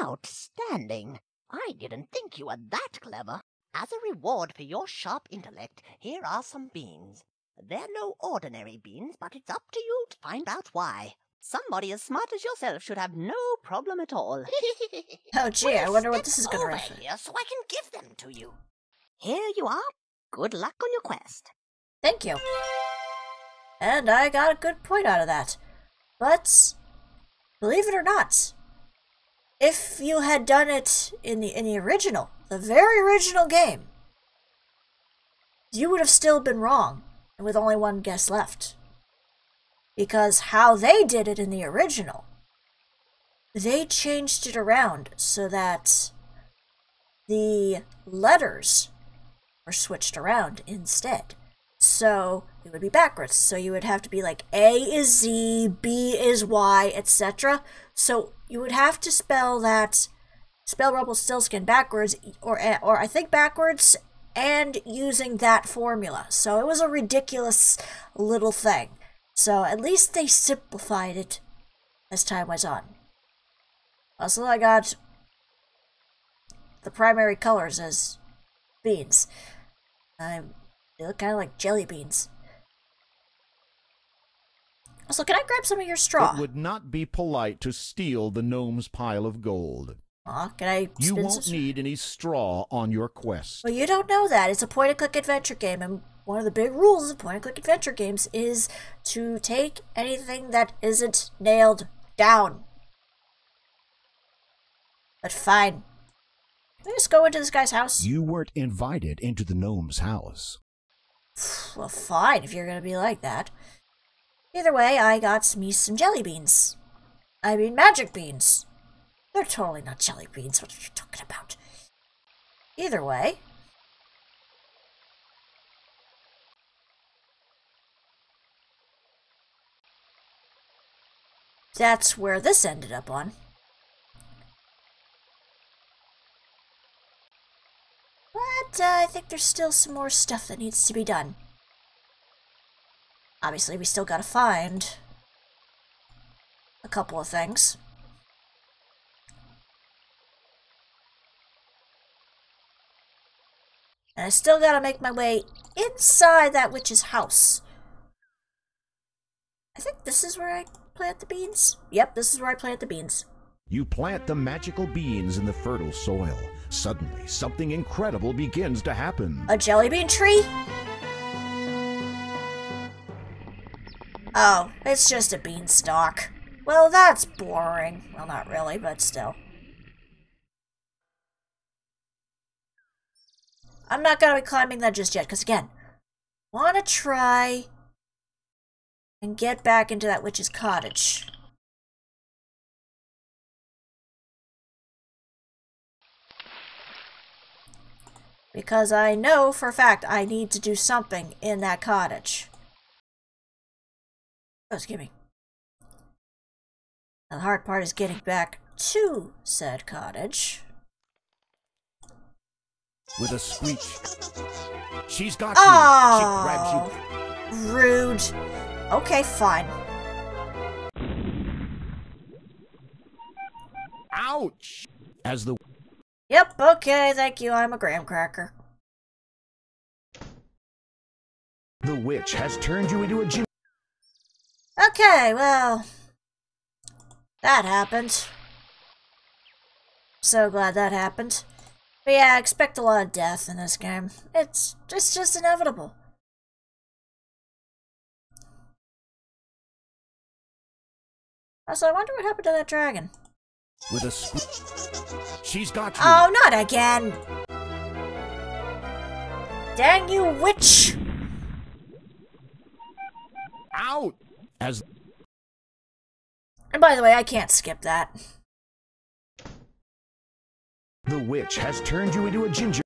Outstanding. I didn't think you were that clever. As a reward for your sharp intellect, here are some beans. They're no ordinary beans, but it's up to you to find out why. Somebody as smart as yourself should have no problem at all. Oh gee, I wonder what this is going to refer. here so I can give them to you. Here you are. Good luck on your quest. Thank you. And I got a good point out of that. But, believe it or not, if you had done it in the original, the very original game, you would have still been wrong, and with only one guess left. Because how they did it in the original, they changed it around so that the letters were switched around instead. So it would be backwards. So you would have to be like A is Z, B is Y, etc. So you would have to spell Rumpelstiltskin backwards, or I think backwards, and using that formula. So it was a ridiculous little thing. So at least they simplified it as time went on. Also, I got the primary colors as beans. They look kind of like jelly beans. Also, can I grab some of your straw? It would not be polite to steal the gnome's pile of gold. Aw, can I You spin won't some... need any straw on your quest. Well, you don't know that. It's a point-and-click adventure game, and one of the big rules of point-and-click adventure games is to take anything that isn't nailed down. But fine. Can I just go into this guy's house? You weren't invited into the gnome's house. Well, fine, if you're gonna be like that. Either way, I got me some jelly beans. I mean, magic beans. They're totally not jelly beans. What are you talking about? Either way. That's where this ended up on. But I think there's still some more stuff that needs to be done. Obviously, we still gotta find a couple of things. And I still gotta make my way inside that witch's house. I think this is where I plant the beans. Yep, this is where I plant the beans. You plant the magical beans in the fertile soil. Suddenly, something incredible begins to happen. A jelly bean tree? Oh, it's just a beanstalk. Well, that's boring. Well, not really, but still. I'm not gonna be climbing that just yet, because again, wanna try and get back into that witch's cottage. Because I know for a fact I need to do something in that cottage. Oh, excuse me. The hard part is getting back to said cottage. With a screech. She's got you. Oh, She grabs you. Rude. Okay, fine. Ouch! As the Yep, okay, thank you, I'm a graham cracker. witch has turned you into a ginger. Okay, well, that happened. So glad that happened. But yeah, I expect a lot of death in this game. It's just inevitable. Also, I wonder what happened to that dragon. With a screech. She's got you. Oh, not again! Dang you, witch! Out! As And by the way, I can't skip that. the witch has turned you into a ginger.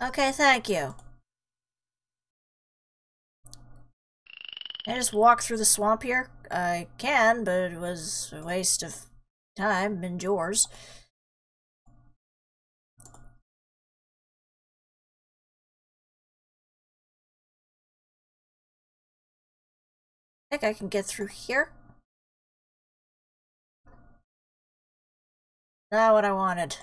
Okay, thank you. Can I just walk through the swamp here? I can, but it was a waste of time and yours. I think I can get through here. Not what I wanted.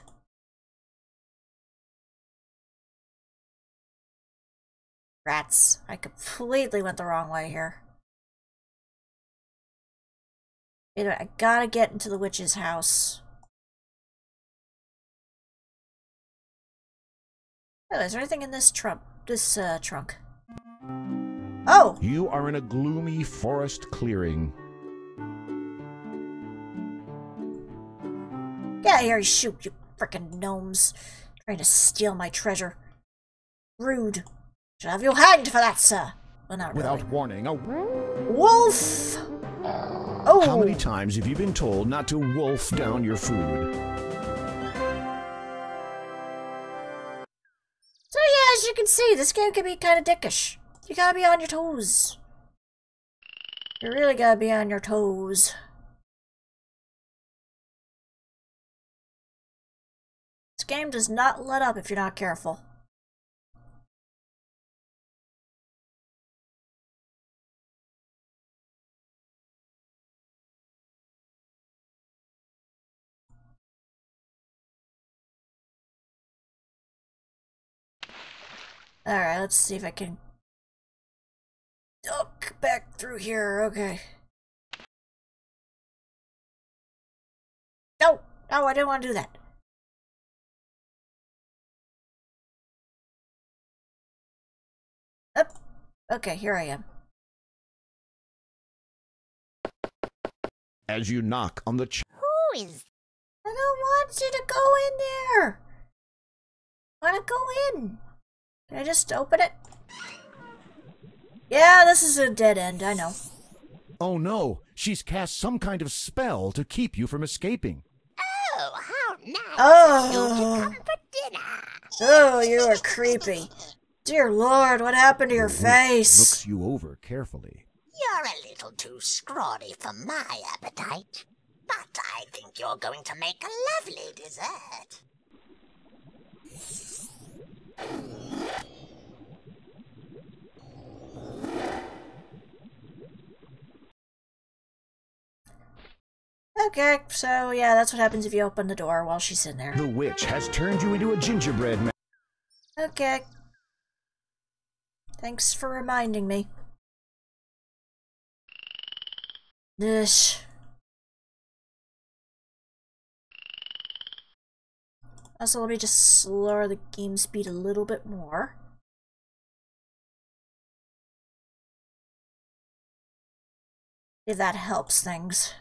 Rats. I completely went the wrong way here. Anyway, I gotta get into the witch's house. Oh, is there anything in this trunk? Trunk. Oh! You are in a gloomy forest clearing. Get out of here, you shoot, you frickin' gnomes. Trying to steal my treasure. Rude. Should have you hanged for that, sir. Well, not really. Without warning, a wolf! Oh! How many times have you been told not to wolf down your food? So yeah, as you can see, this game can be kinda dickish. You gotta be on your toes. You really gotta be on your toes. This game does not let up if you're not careful. Alright, let's see if I can duck back through here. Okay. No! No, I didn't want to do that. Up. Okay, here I am. As you knock on the Who is... I don't want you to go in there! I want to go in! Can I just open it? Yeah, this is a dead end, I know. Oh no, she's cast some kind of spell to keep you from escaping. Oh, how nice Oh. of you to come for dinner. Oh, you are creepy. Dear Lord, what happened to your face? Looks you over carefully. You're a little too scrawny for my appetite, but I think you're going to make a lovely dessert. Okay, so yeah, that's what happens if you open the door while she's in there. The witch has turned you into a gingerbread man. Okay. Thanks for reminding me. This. Also, let me just lower the game speed a little bit more. If that helps things.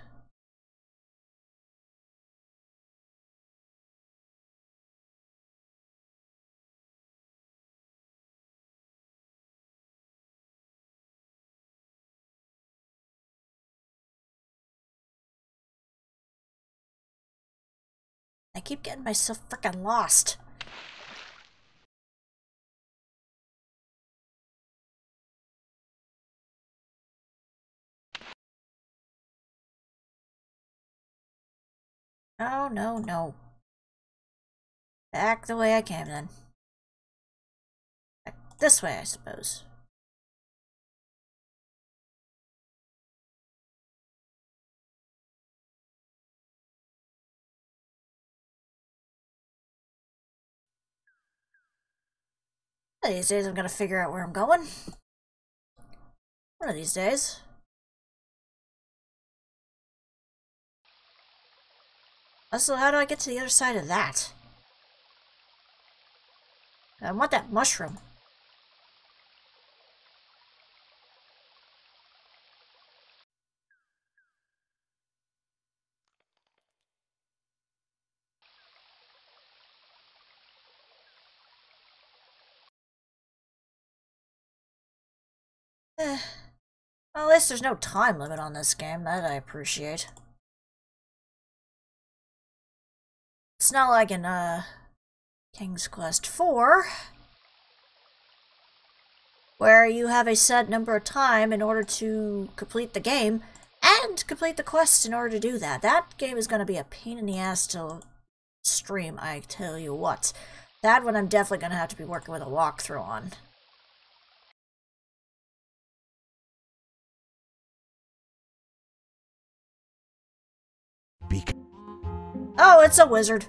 I keep getting myself frickin' lost. No, no, no. Back the way I came then. Back this way, I suppose. One of these days I'm gonna figure out where I'm going. One of these days. Also, how do I get to the other side of that? I want that mushroom. Well, at least there's no time limit on this game, that I appreciate. It's not like in, King's Quest IV, where you have a set number of time in order to complete the game, and complete the quest in order to do that. That game is going to be a pain in the ass to stream, I tell you what. That one I'm definitely going to have to be working with a walkthrough on. Oh, it's a wizard.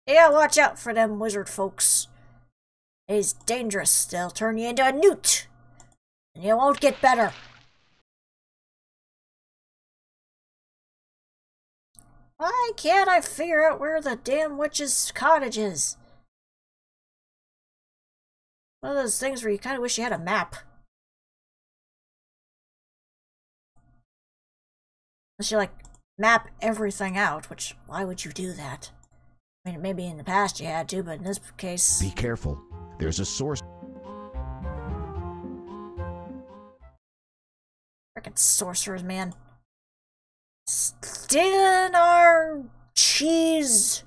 Yeah, watch out for them wizard folks. It's dangerous. They'll turn you into a newt. And you won't get better. Why can't I figure out where the damn witch's cottage is? One of those things where you kind of wish you had a map. Unless you, like, map everything out, which, why would you do that? I mean, maybe in the past you had to, but in this case... Be careful. There's a source... Frickin' sorcerers, man. Stealing our cheese!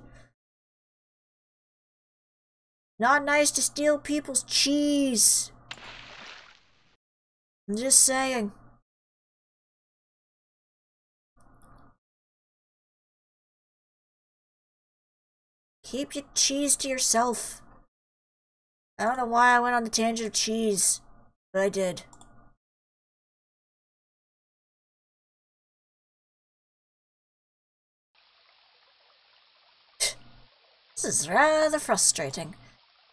Not nice to steal people's cheese. I'm just saying. Keep your cheese to yourself. I don't know why I went on the tangent of cheese, but I did. This is rather frustrating.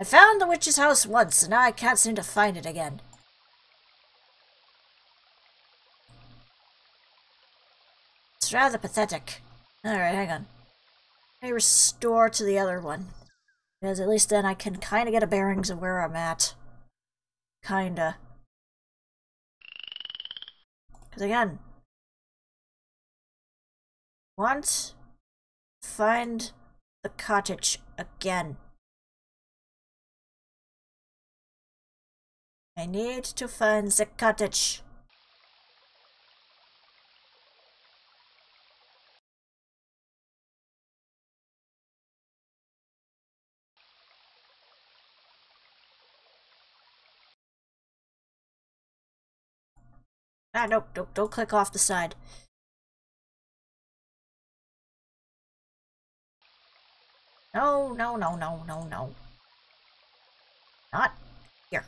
I found the witch's house once, and now I can't seem to find it again. It's rather pathetic. Alright, hang on. Let me restore to the other one. Because at least then I can kind of get a bearings of where I'm at. Kinda. Because again, want to find the cottage again. I need to find the cottage. Ah, nope, don't click off the side. No, no, no, no, no, no. Not here.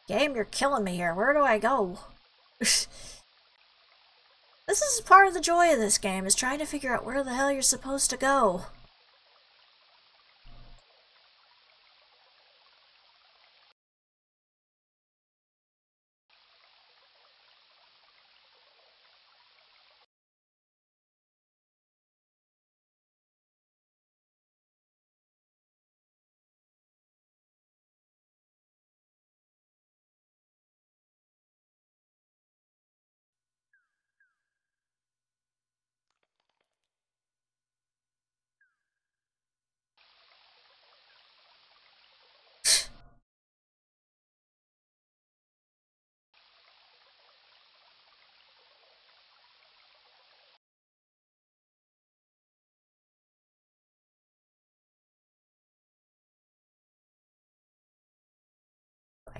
Game, you're killing me here. Where do I go? This is part of the joy of this game, is trying to figure out where the hell you're supposed to go.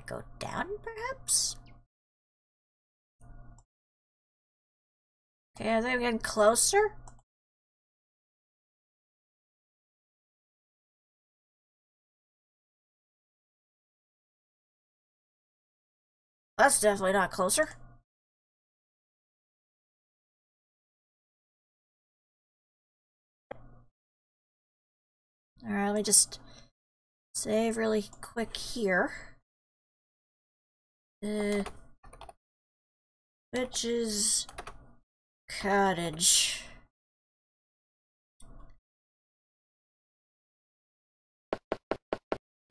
go down, perhaps? Okay, are they getting closer? That's definitely not closer. Alright, let me just save really quick here. Which is cottage.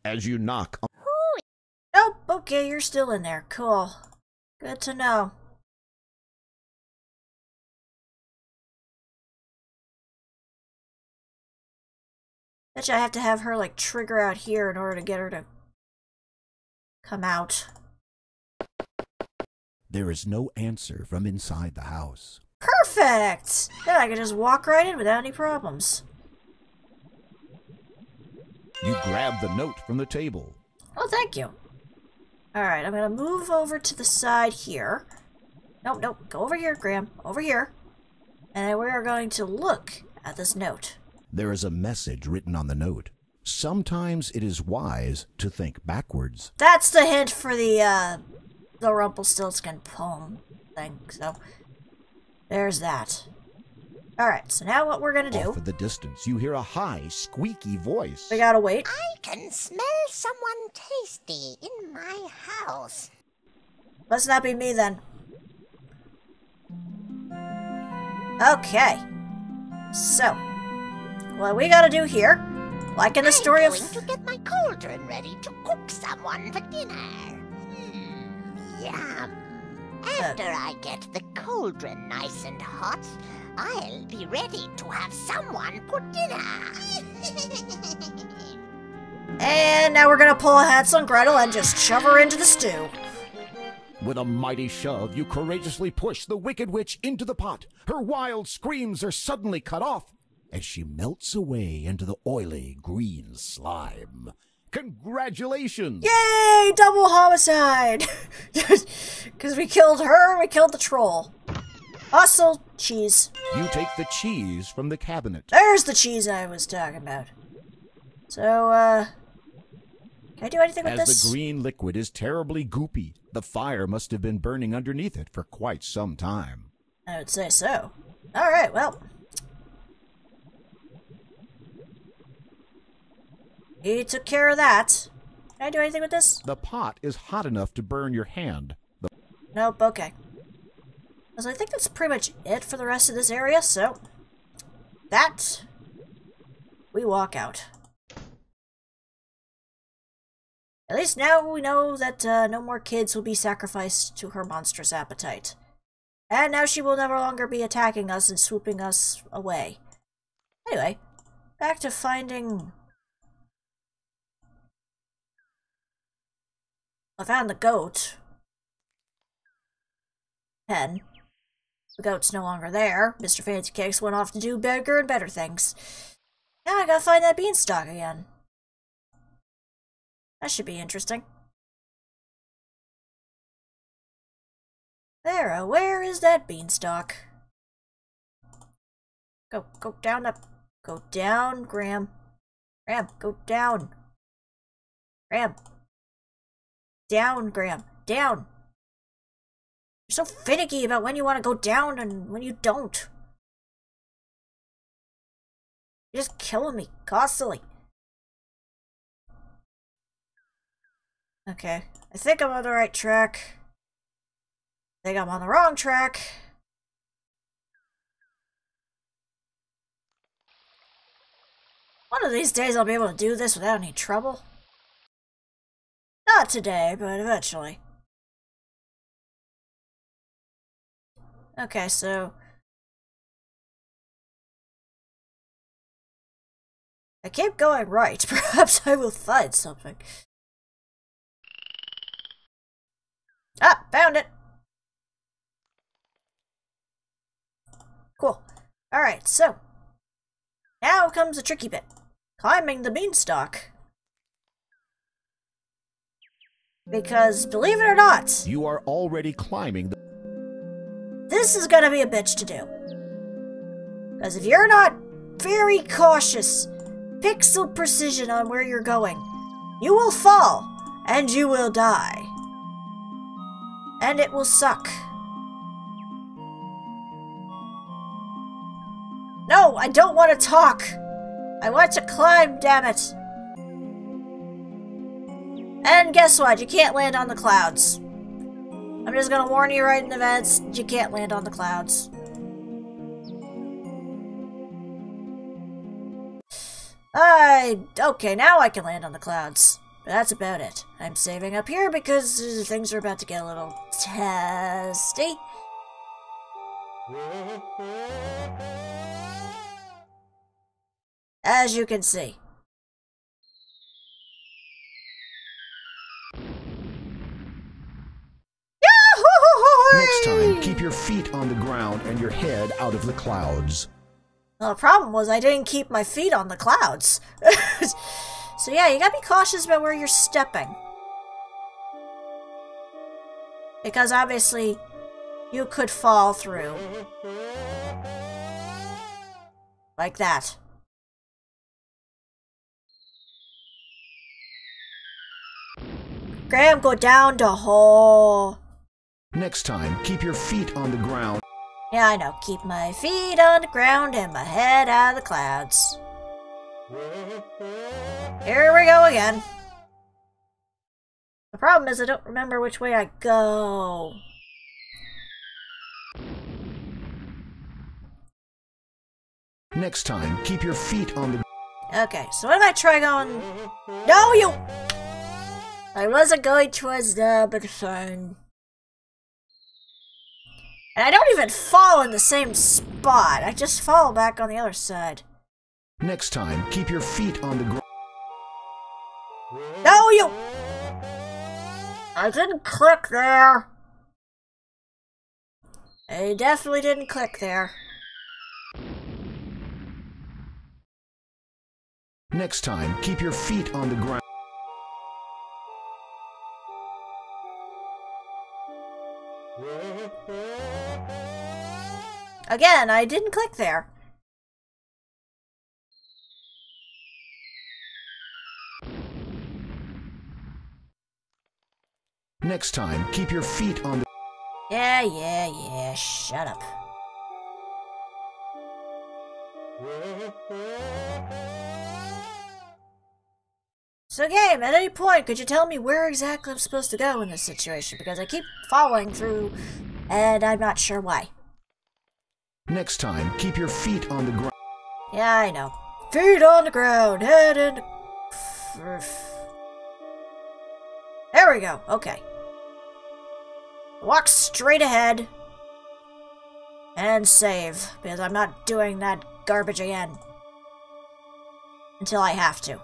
As you knock on... Nope, okay, you're still in there. Cool. Good to know. Bet you I have to have her, like, trigger out here in order to get her to come out. There is no answer from inside the house. Perfect! Then I can just walk right in without any problems. You grab the note from the table. Oh, thank you. Alright, I'm gonna move over to the side here. Nope, nope, go over here, Graham. Over here. And we are going to look at this note. There is a message written on the note. Sometimes it is wise to think backwards. That's the hint for the Rumpelstiltskin poem thing, so there's that. Alright, so now what we're gonna do... Off in the distance, you hear a high, squeaky voice. We gotta wait. I can smell someone tasty in my house. Must not be me, then. Okay. So, what we gotta do here, like in the story of... I'm going to get my cauldron ready to cook someone for dinner. Yum. After I get the cauldron nice and hot, I'll be ready to have someone put dinner. And now we're gonna pull a Hansel and Gretel and just shove her into the stew. With a mighty shove, you courageously push the Wicked Witch into the pot. Her wild screams are suddenly cut off as she melts away into the oily green slime. Congratulations! Yay! Double homicide! Because we killed her, we killed the troll. Also, cheese. You take the cheese from the cabinet. There's the cheese I was talking about. So, can I do anything with this? As the green liquid is terribly goopy, the fire must have been burning underneath it for quite some time. I would say so. Alright, well. He took care of that. Can I do anything with this? The pot is hot enough to burn your hand. Nope, okay. So I think that's pretty much it for the rest of this area, so... That... we walk out. At least now we know that no more kids will be sacrificed to her monstrous appetite. And now she will no longer be attacking us and swooping us away. Anyway, back to finding... I found the goat. Pen. The goat's no longer there. Mr. Fancy Cakes went off to do bigger and better things. Now I gotta find that beanstalk again. That should be interesting. There, where is that beanstalk? Go down up. Go down, Graham. Graham, go down. Graham. Down, Graham. Down. You're so finicky about when you want to go down and when you don't. You're just killing me constantly. Okay, I think I'm on the right track. I think I'm on the wrong track. One of these days I'll be able to do this without any trouble. Not today, but eventually. Okay, so... I keep going right. Perhaps I will find something. Ah, found it! Cool. Alright, so... now comes the tricky bit. Climbing the beanstalk. Because, believe it or not, You are already climbing the... this is gonna be a bitch to do. Because if you're not very cautious, pixel precision on where you're going, you will fall, and you will die. And it will suck. No, I don't want to talk! I want to climb, damn it! And guess what? You can't land on the clouds. I'm just gonna warn you right in advance, you can't land on the clouds. Okay, now I can land on the clouds. But that's about it. I'm saving up here because things are about to get a little testy. As you can see. Next time, keep your feet on the ground and your head out of the clouds. Well, the problem was I didn't keep my feet on the clouds. So yeah, you gotta be cautious about where you're stepping. Because obviously, you could fall through. Like that. Graham, go down the hole. Next time, keep your feet on the ground. Yeah, I know. Keep my feet on the ground and my head out of the clouds. Here we go again. The problem is I don't remember which way I go. Next time, keep your feet on the... Okay, so what if I try going... No, you... I wasn't going towards the, but fine. And I don't even fall in the same spot. I just fall back on the other side. Next time, keep your feet on the ground. No, you... I didn't click there. I definitely didn't click there. Next time, keep your feet on the ground. Again, I didn't click there. Next time, keep your feet on the... Yeah, shut up. So game, at any point, could you tell me where exactly I'm supposed to go in this situation? Because I keep falling through, and I'm not sure why. Next time, keep your feet on the ground. Yeah, I know. Feet on the ground, head in the... There we go, okay. Walk straight ahead. And save, because I'm not doing that garbage again. Until I have to.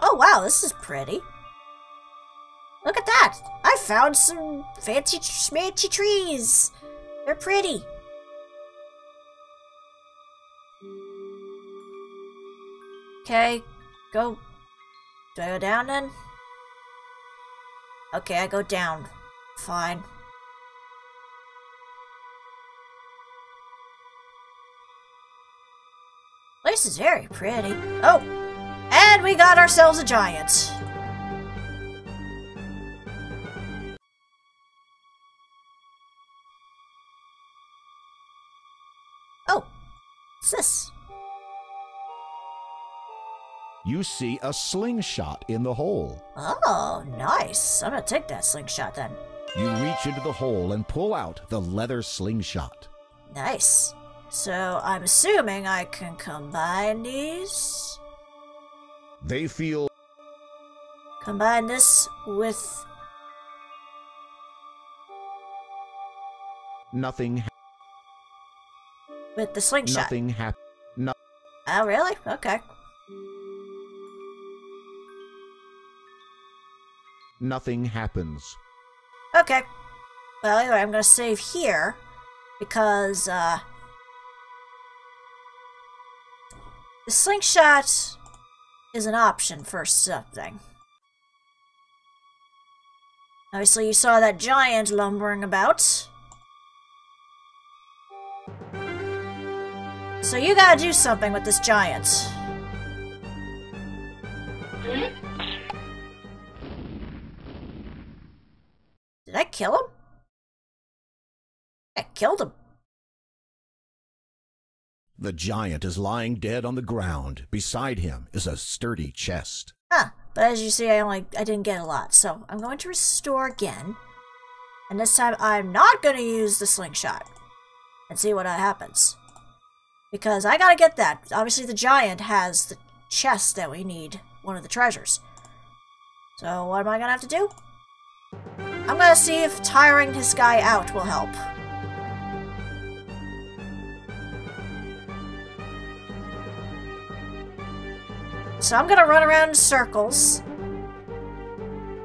Oh wow, this is pretty. Look at that! I found some fancy schmancy trees! They're pretty. Okay, go. Do I go down then? Okay, I go down. Fine. Place is very pretty. Oh! And we got ourselves a giant. Oh! What's this? You see a slingshot in the hole. Oh, nice. I'm gonna take that slingshot then. You reach into the hole and pull out the leather slingshot. Nice. So, I'm assuming I can combine these? They feel... Combine this with... Nothing... With the slingshot. Nothing happened. No. Oh, really? Okay. Nothing happens. Okay. Well, anyway, I'm gonna save here. Because, the slingshot is an option for something. Obviously, you saw that giant lumbering about. So you gotta do something with this giant. Did I kill him? I killed him. The giant is lying dead on the ground. Beside him is a sturdy chest. Huh. But as you see, I didn't get a lot. So I'm going to restore again. And this time I'm not going to use the slingshot. And see what happens. Because I gotta get that. Obviously the giant has the chest that we need. One of the treasures. So what am I gonna have to do? I'm gonna see if tiring this guy out will help. So I'm gonna run around in circles.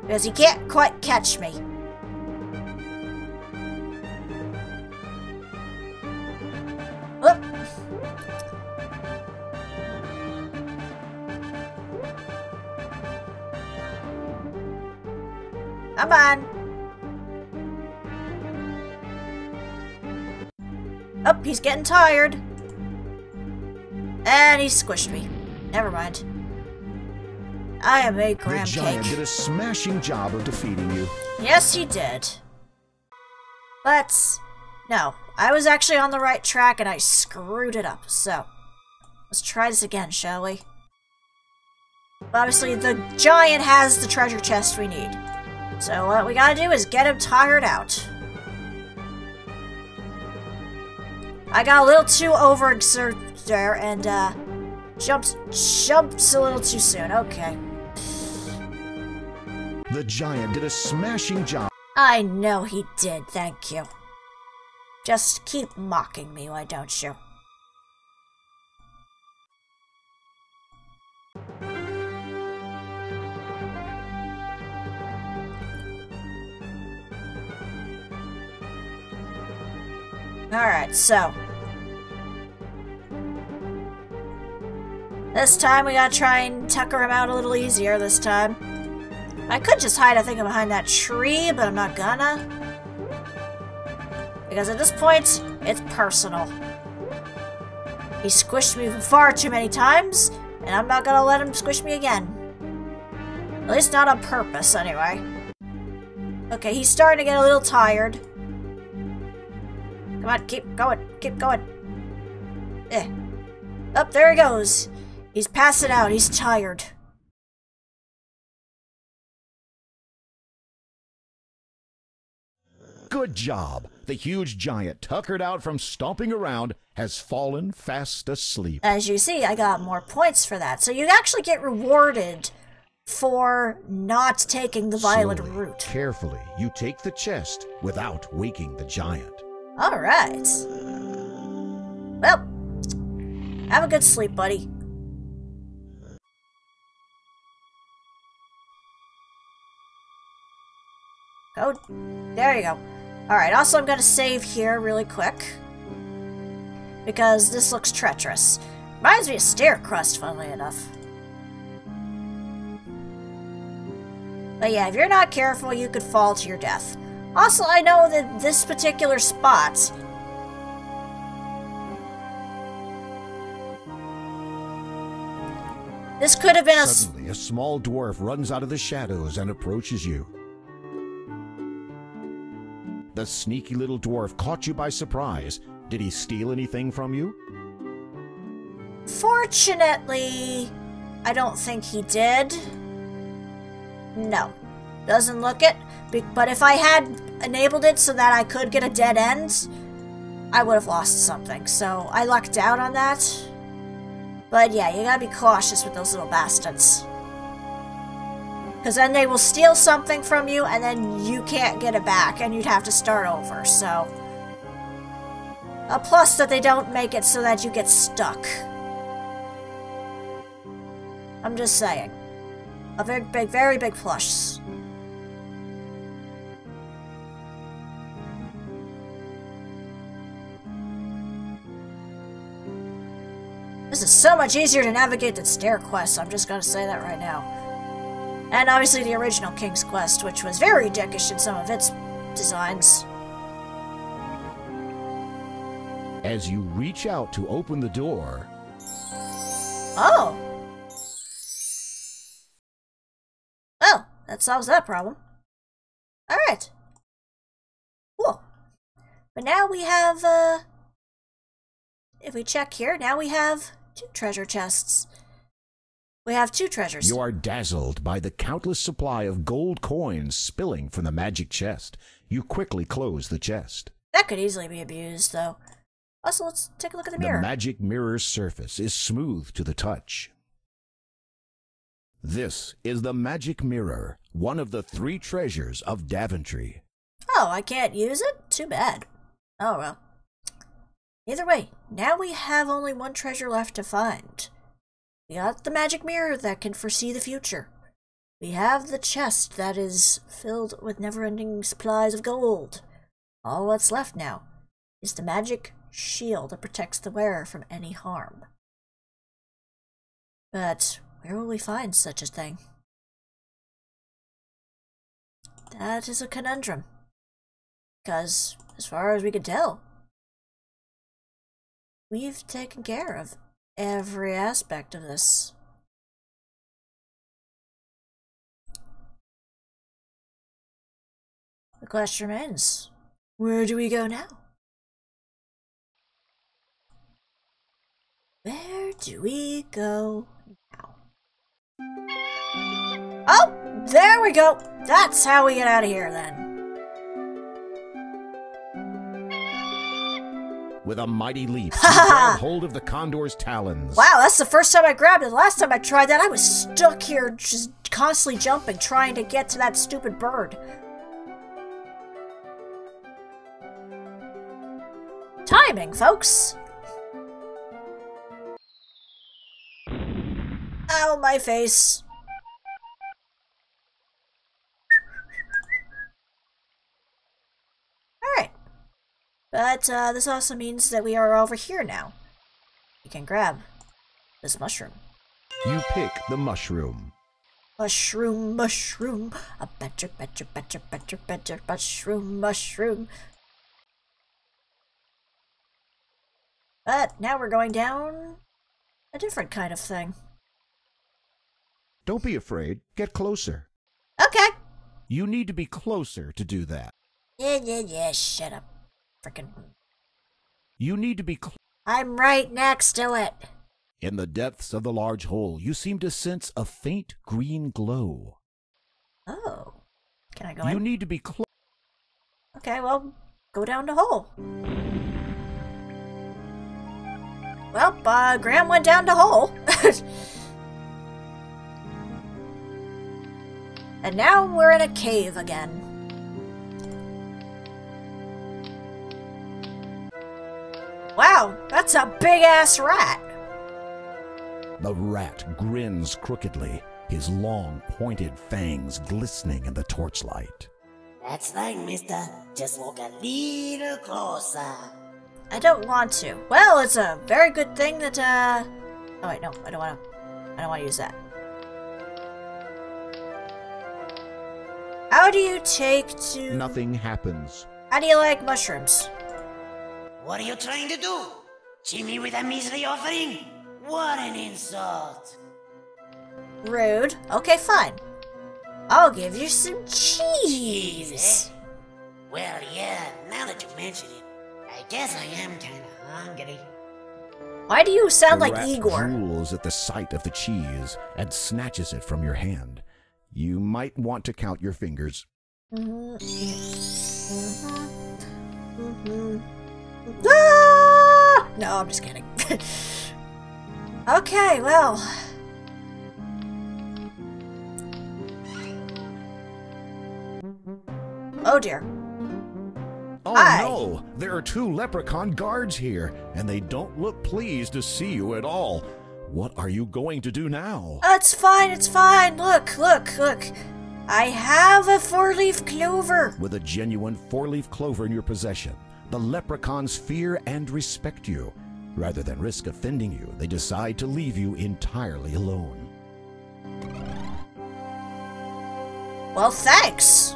Because he can't quite catch me. Whoop. Come on. Oh, he's getting tired. And he squished me. Never mind. I am a graham cake. The giant cake. did a smashing job of defeating you. Yes, he did. But, no. I was actually on the right track and I screwed it up. So, let's try this again, shall we? Obviously, the giant has the treasure chest we need. So what we gotta do is get him tired out. I got a little too overexerted there and jumped a little too soon. Okay. The giant did a smashing job. I know he did, thank you. Just keep mocking me, why don't you? Alright, so. This time we gotta try and tucker him out a little easier this time. I could just hide, I think, behind that tree, but I'm not gonna. Because at this point, it's personal. He squished me far too many times, and I'm not gonna let him squish me again. At least not on purpose, anyway. Okay, he's starting to get a little tired. Come on, keep going, keep going. Oh, there he goes. He's passing out, he's tired. Good job. The huge giant, tuckered out from stomping around, has fallen fast asleep. As you see, I got more points for that. So you actually get rewarded for not taking the violent route. Carefully, you take the chest without waking the giant. Alright. Well, have a good sleep, buddy. Oh, there you go. Alright, also I'm gonna save here really quick. Because this looks treacherous. Reminds me of stair crust, funnily enough. But yeah, if you're not careful, you could fall to your death. Also, I know that this particular spot... This could have been Suddenly, a small dwarf runs out of the shadows and approaches you. The sneaky little dwarf caught you by surprise. Did he steal anything from you? Fortunately, I don't think he did. No. Doesn't look it. But if I had enabled it so that I could get a dead end, I would have lost something. So I lucked out on that. But yeah, you gotta be cautious with those little bastards. Because then they will steal something from you, and then you can't get it back, and you'd have to start over, so... A plus that they don't make it so that you get stuck. I'm just saying. A very big plus. This is so much easier to navigate than stair quests, I'm just gonna say that right now. And obviously the original King's Quest, which was very dickish in some of its designs. As you reach out to open the door... Oh! Well, that solves that problem. Alright. Cool. But now we have, if we check here, now we have 2 treasure chests. We have 2 treasures. You are dazzled by the countless supply of gold coins spilling from the magic chest. You quickly close the chest. That could easily be abused, though. Also, let's take a look at the mirror. The magic mirror's surface is smooth to the touch. This is the magic mirror, one of the 3 treasures of Daventry. Oh, I can't use it? Too bad. Oh, well. Either way, now we have only 1 treasure left to find. We got the magic mirror that can foresee the future. We have the chest that is filled with never-ending supplies of gold. All that's left now is the magic shield that protects the wearer from any harm. But where will we find such a thing? That is a conundrum. Because, as far as we can tell, we've taken care of every aspect of this. The question remains, where do we go now? Where do we go now? Oh, there we go. That's how we get out of here then. With a mighty leap, you grab hold of the condor's talons. Wow, that's the first time I grabbed it. The last time I tried that, I was stuck here just constantly jumping, trying to get to that stupid bird. Timing, folks. Ow, my face. Alright. But this also means that we are over here now. We can grab this mushroom. You pick the mushroom. Mushroom, mushroom, a better, mushroom, mushroom. But now we're going down a different kind of thing. Don't be afraid. Get closer. Okay. You need to be closer to do that. Yeah, shut up. Frickin'. You need to be I'm right next to it. In the depths of the large hole, you seem to sense a faint green glow. Oh. Can I go in? You need to be close. Okay, well, go down the hole. Well, Graham went down the hole. And now we're in a cave again. Wow, that's a big-ass rat. The rat grins crookedly, his long, pointed fangs glistening in the torchlight. That's right, mister. Just walk a little closer. I don't want to. Well, it's a very good thing that, Oh, wait, no, I don't want to use that. How do you take to... Nothing happens. How do you like mushrooms? What are you trying to do? Cheat me with a measly offering? What an insult! Rude. Okay, fine. I'll give you some cheese. Eh? Well, yeah, now that you mention it, I guess I am kinda hungry. Why do you sound The like rat Igor? drools at the sight of the cheese and snatches it from your hand. You might want to count your fingers. Ah! No, I'm just kidding. Okay, well. Oh dear. Oh Hi. no! There are 2 leprechaun guards here, and they don't look pleased to see you at all. What are you going to do now? It's fine, it's fine. Look. I have a 4-leaf clover. With a genuine 4-leaf clover in your possession, the leprechauns fear and respect you. Rather than risk offending you, they decide to leave you entirely alone. Well, thanks.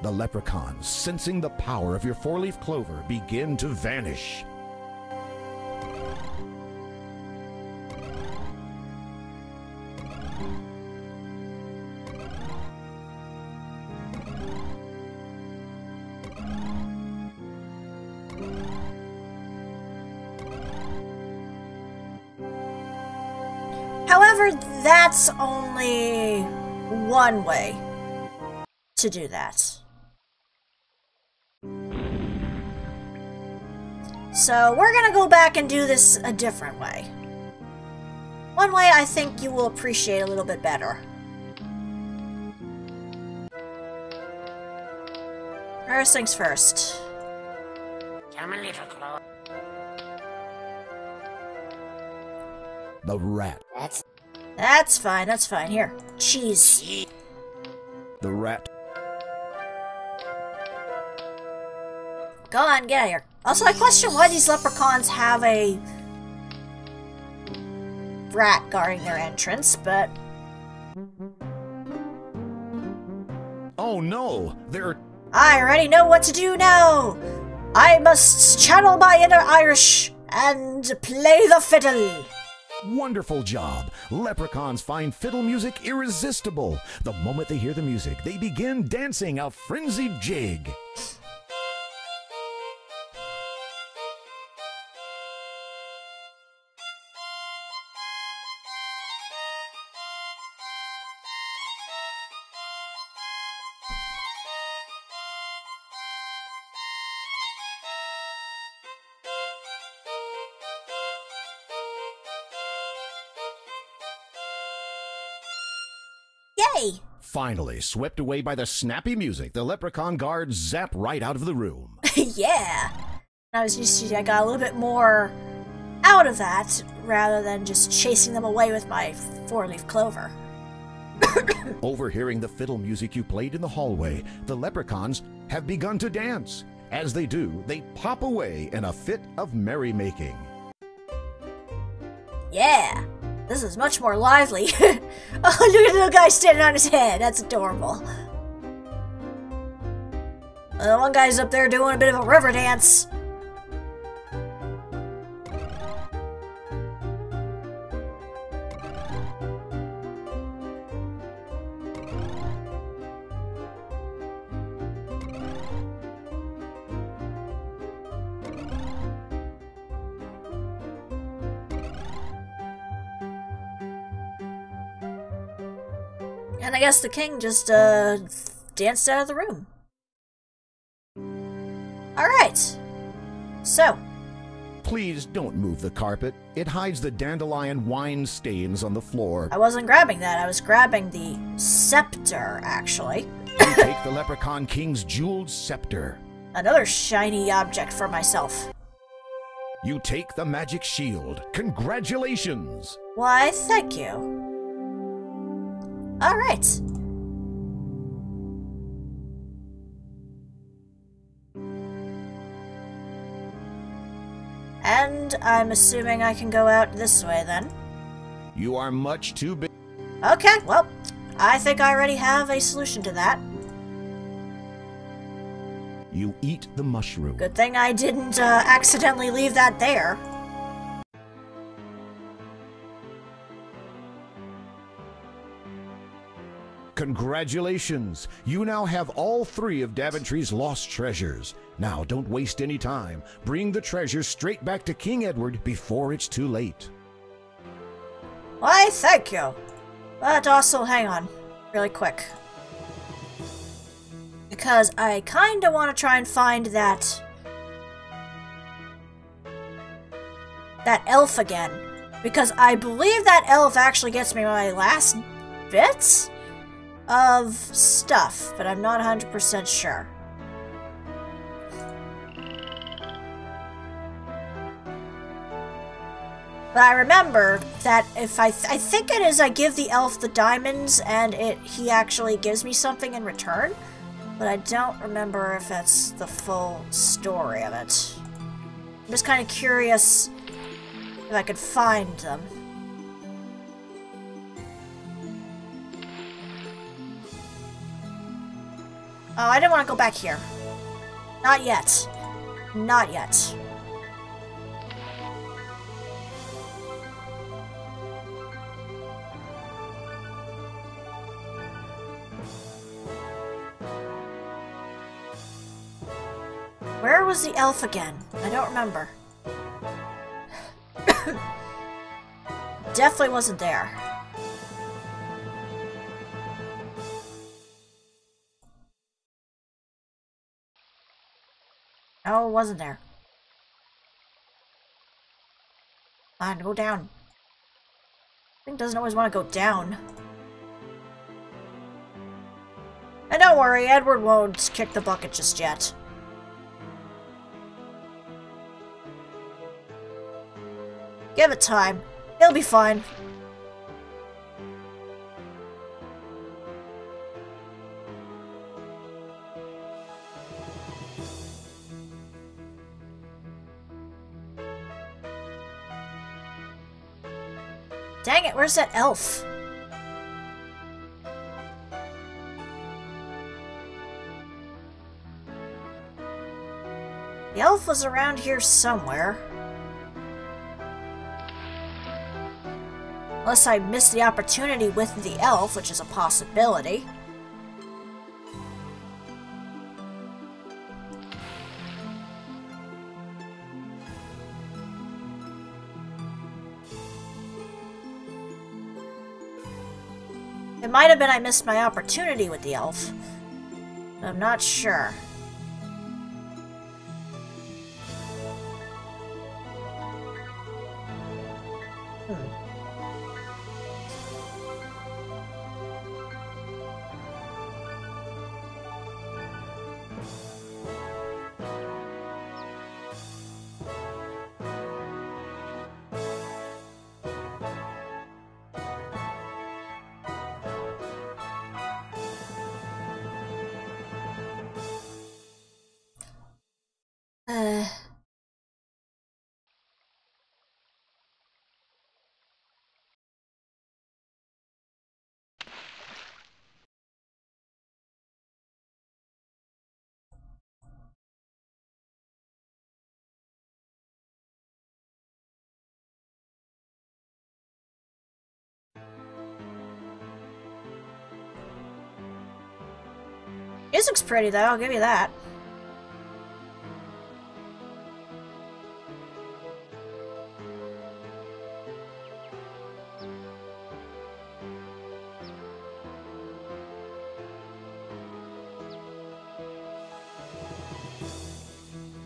The leprechauns, sensing the power of your four-leaf clover, begin to vanish. However, that's only one way to do that. So we're gonna go back and do this a different way. One way I think you will appreciate a little bit better. First things first. Come a little closer. The rat. That's fine, that's fine. Here, cheese. The rat. Go on, get out of here. Also, I question why these leprechauns have a rat guarding their entrance, but... Oh no! They're... I already know what to do now! I must channel my inner Irish and play the fiddle! Wonderful job! Leprechauns find fiddle music irresistible. The moment they hear the music, they begin dancing a frenzied jig. Yay! Finally, swept away by the snappy music, the leprechaun guards zap right out of the room. Yeah! I got a little bit more out of that, rather than just chasing them away with my four-leaf clover. Overhearing the fiddle music you played in the hallway, the leprechauns have begun to dance. As they do, they pop away in a fit of merrymaking. Yeah! This is much more lively. Oh, look at the little guy standing on his head. That's adorable. One guy's up there doing a bit of a river dance. And I guess the king just, danced out of the room. Alright. So. Please don't move the carpet. It hides the dandelion wine stains on the floor. I wasn't grabbing that. I was grabbing the scepter, actually. You take the leprechaun king's jeweled scepter. Another shiny object for myself. You take the magic shield. Congratulations! Why, thank you. Alright. And I'm assuming I can go out this way then. You are much too big. Okay, well, I think I already have a solution to that. You eat the mushroom. Good thing I didn't accidentally leave that there. Congratulations! You now have all three of Daventry's lost treasures. Now, don't waste any time. Bring the treasures straight back to King Edward before it's too late. Why, thank you. But also, hang on, really quick. Because I kinda want to try and find that elf again. Because I believe that elf actually gets me my last bits of stuff, but I'm not 100% sure. But I remember that if I think it is I give the elf the diamonds and he actually gives me something in return, but I don't remember if that's the full story of it. I'm just kind of curious If I could find them. Oh, I didn't want to go back here. Not yet. Not yet. Where was the elf again? I don't remember. Definitely wasn't there. No, it wasn't there. Come on, go down. Thing doesn't always want to go down. And don't worry, Edward won't kick the bucket just yet. Give it time. He'll be fine. Dang it, where's that elf? The elf was around here somewhere. Unless I missed the opportunity with the elf, which is a possibility. It might have been I missed my opportunity with the elf. I'm not sure. Music's pretty though, I'll give you that.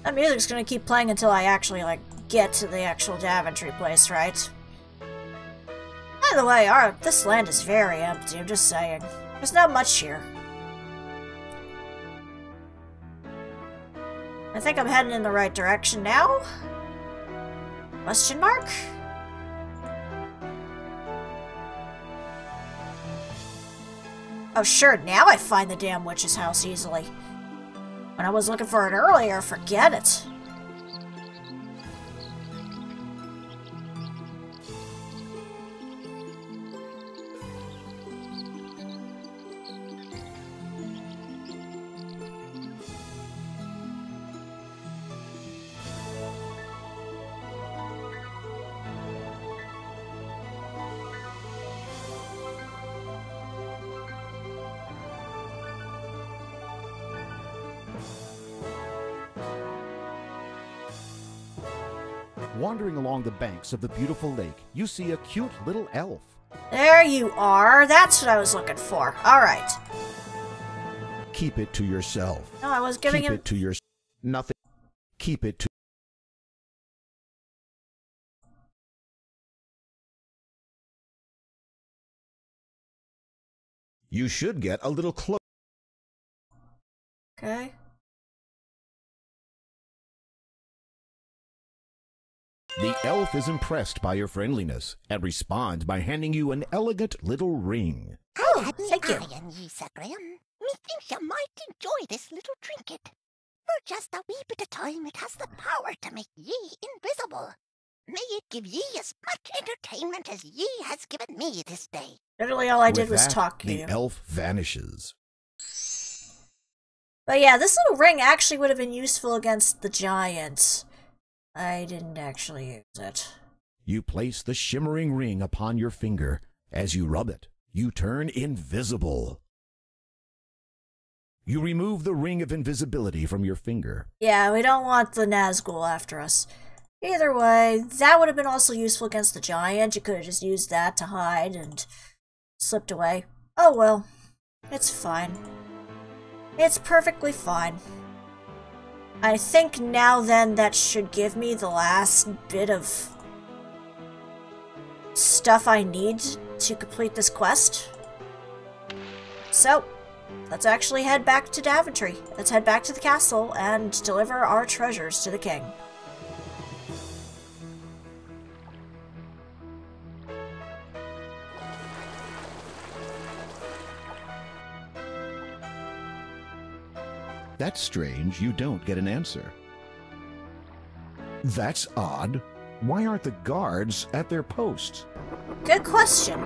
That music's gonna keep playing until I actually, like, get to the actual Daventry place, right? By the way, this land is very empty, I'm just saying. There's not much here. I think I'm heading in the right direction now? Question mark? Oh sure, now I find the damn witch's house easily. When I was looking for it earlier, forget it. Wandering along the banks of the beautiful lake, you see a cute little elf. There you are. That's what I was looking for. Alright. Keep it to yourself. No, I was giving him... Keep it to yourself. Nothing. Keep it to... You should get a little close. Okay. The elf is impressed by your friendliness and responds by handing you an elegant little ring. Oh, thank you. Ye, Sir Graham. Methinks you might enjoy this little trinket. For just a wee bit of time, it has the power to make ye invisible. May it give ye as much entertainment as ye has given me this day. Literally all I did With was that, talk to the you. elf vanishes. But yeah, this little ring actually would have been useful against the giant. I didn't actually use it. You place the shimmering ring upon your finger. As you rub it, you turn invisible. You remove the ring of invisibility from your finger. Yeah, we don't want the Nazgul after us. Either way, that would have been also useful against the giant. You could have just used that to hide and slipped away. Oh well. It's fine. It's perfectly fine. I think now then that should give me the last bit of stuff I need to complete this quest. So, let's actually head back to Daventry. Let's head back to the castle and deliver our treasures to the king. That's strange, you don't get an answer. That's odd. Why aren't the guards at their posts? Good question.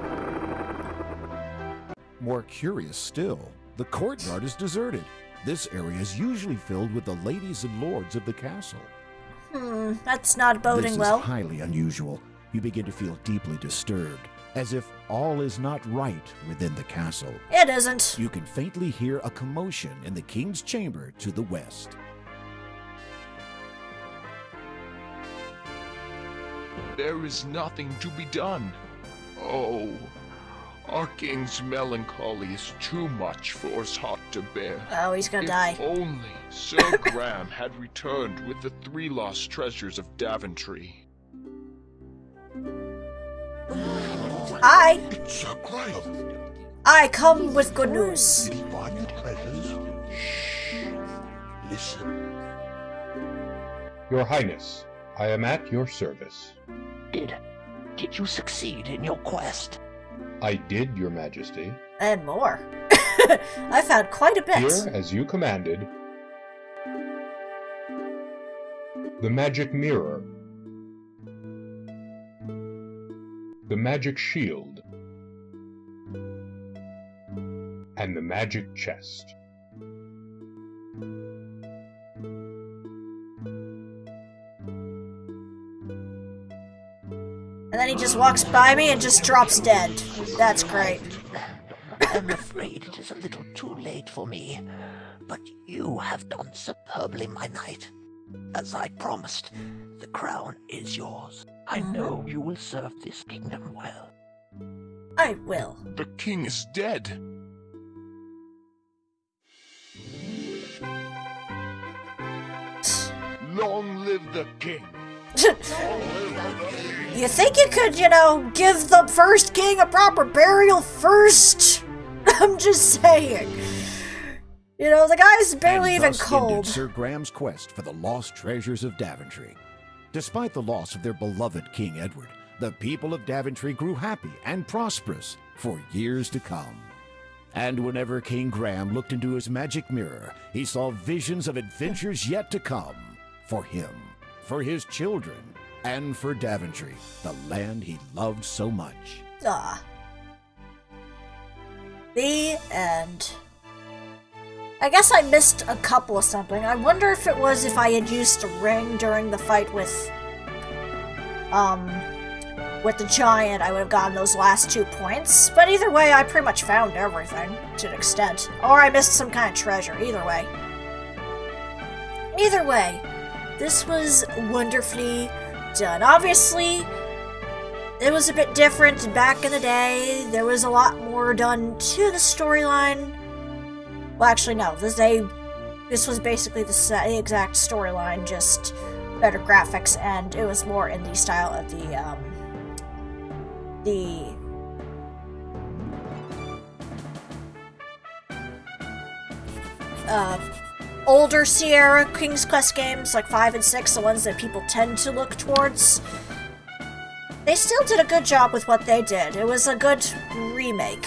More curious still, the courtyard is deserted. This area is usually filled with the ladies and lords of the castle. That's not boding well. This is highly unusual. You begin to feel deeply disturbed, as if all is not right within the castle. It isn't. You can faintly hear a commotion in the king's chamber to the west. There is nothing to be done. Oh, our king's melancholy is too much for his heart to bear. Oh, he's gonna die. If only Sir Graham had returned with the 3 lost treasures of Daventry. Hi. It's Sir Graham. I come with good news. Did he find the treasures? Shh. Listen. Your Highness, I am at your service. Did you succeed in your quest? I did, Your Majesty. And more. I found quite a bit. Here, as you commanded, the magic mirror, the magic shield, and the magic chest. And then he just walks by me and just drops dead. That's great. I'm afraid it is a little too late for me, but you have done superbly, my knight. As I promised, the crown is yours. I know you will serve this kingdom well. I will. The king is dead. Long live the king. You think you could, give the first king a proper burial first? I'm just saying. The guy's barely even cold. Ended Sir Graham's quest for the lost treasures of Daventry. Despite the loss of their beloved King Edward, the people of Daventry grew happy and prosperous for years to come. And whenever King Graham looked into his magic mirror, he saw visions of adventures yet to come for him, for his children, and for Daventry, the land he loved so much. Ah. The end. I guess I missed a couple of something. I wonder if it was if I had used a ring during the fight with the giant, I would have gotten those last 2 points. But either way, I pretty much found everything, to an extent. Or I missed some kind of treasure, either way. Either way, this was wonderfully done. Obviously, it was a bit different back in the day. There was a lot more done to the storyline. Well, actually, no. This was basically the exact storyline, just better graphics, and it was more in the style of the older Sierra King's Quest games, like 5 and 6, the ones that people tend to look towards. They still did a good job with what they did. It was a good remake.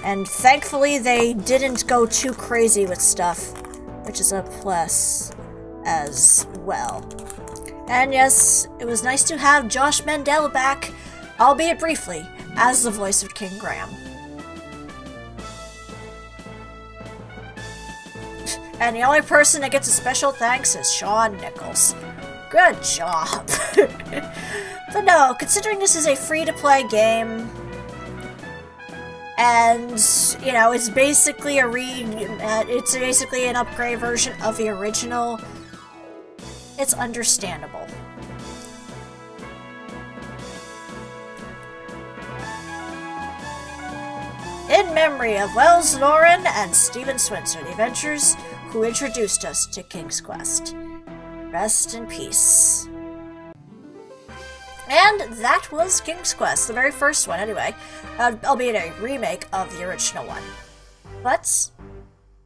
And thankfully they didn't go too crazy with stuff, which is a plus as well. And yes, it was nice to have Josh Mandel back, albeit briefly, as the voice of King Graham. And the only person that gets a special thanks is Shawn Nichols. Good job. But no, considering this is a free-to-play game, and, you know, it's basically it's basically an upgrade version of the original, it's understandable. In memory of Wells Lauren and Stephen Swincer, the adventurers who introduced us to King's Quest. Rest in peace. And that was King's Quest, the very first one anyway, albeit a remake of the original one. But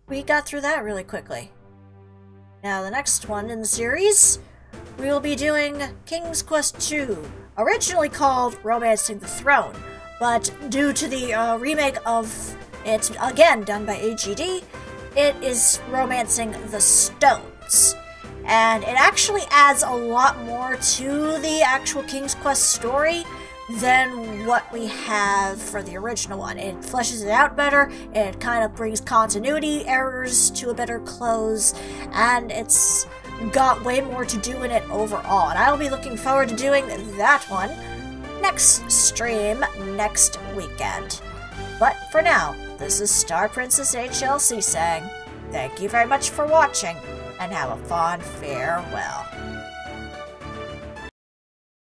we got through that really quickly. Now the next one in the series, we will be doing King's Quest II, originally called Romancing the Throne, but due to the remake of it, again done by AGD, it is Romancing the Stones. And it actually adds a lot more to the actual King's Quest story than what we have for the original one. It fleshes it out better, it kind of brings continuity errors to a better close, and it's got way more to do in it overall. And I'll be looking forward to doing that one next stream, next weekend. But for now, this is StarPrincessHLC saying, thank you very much for watching, and have a fond farewell.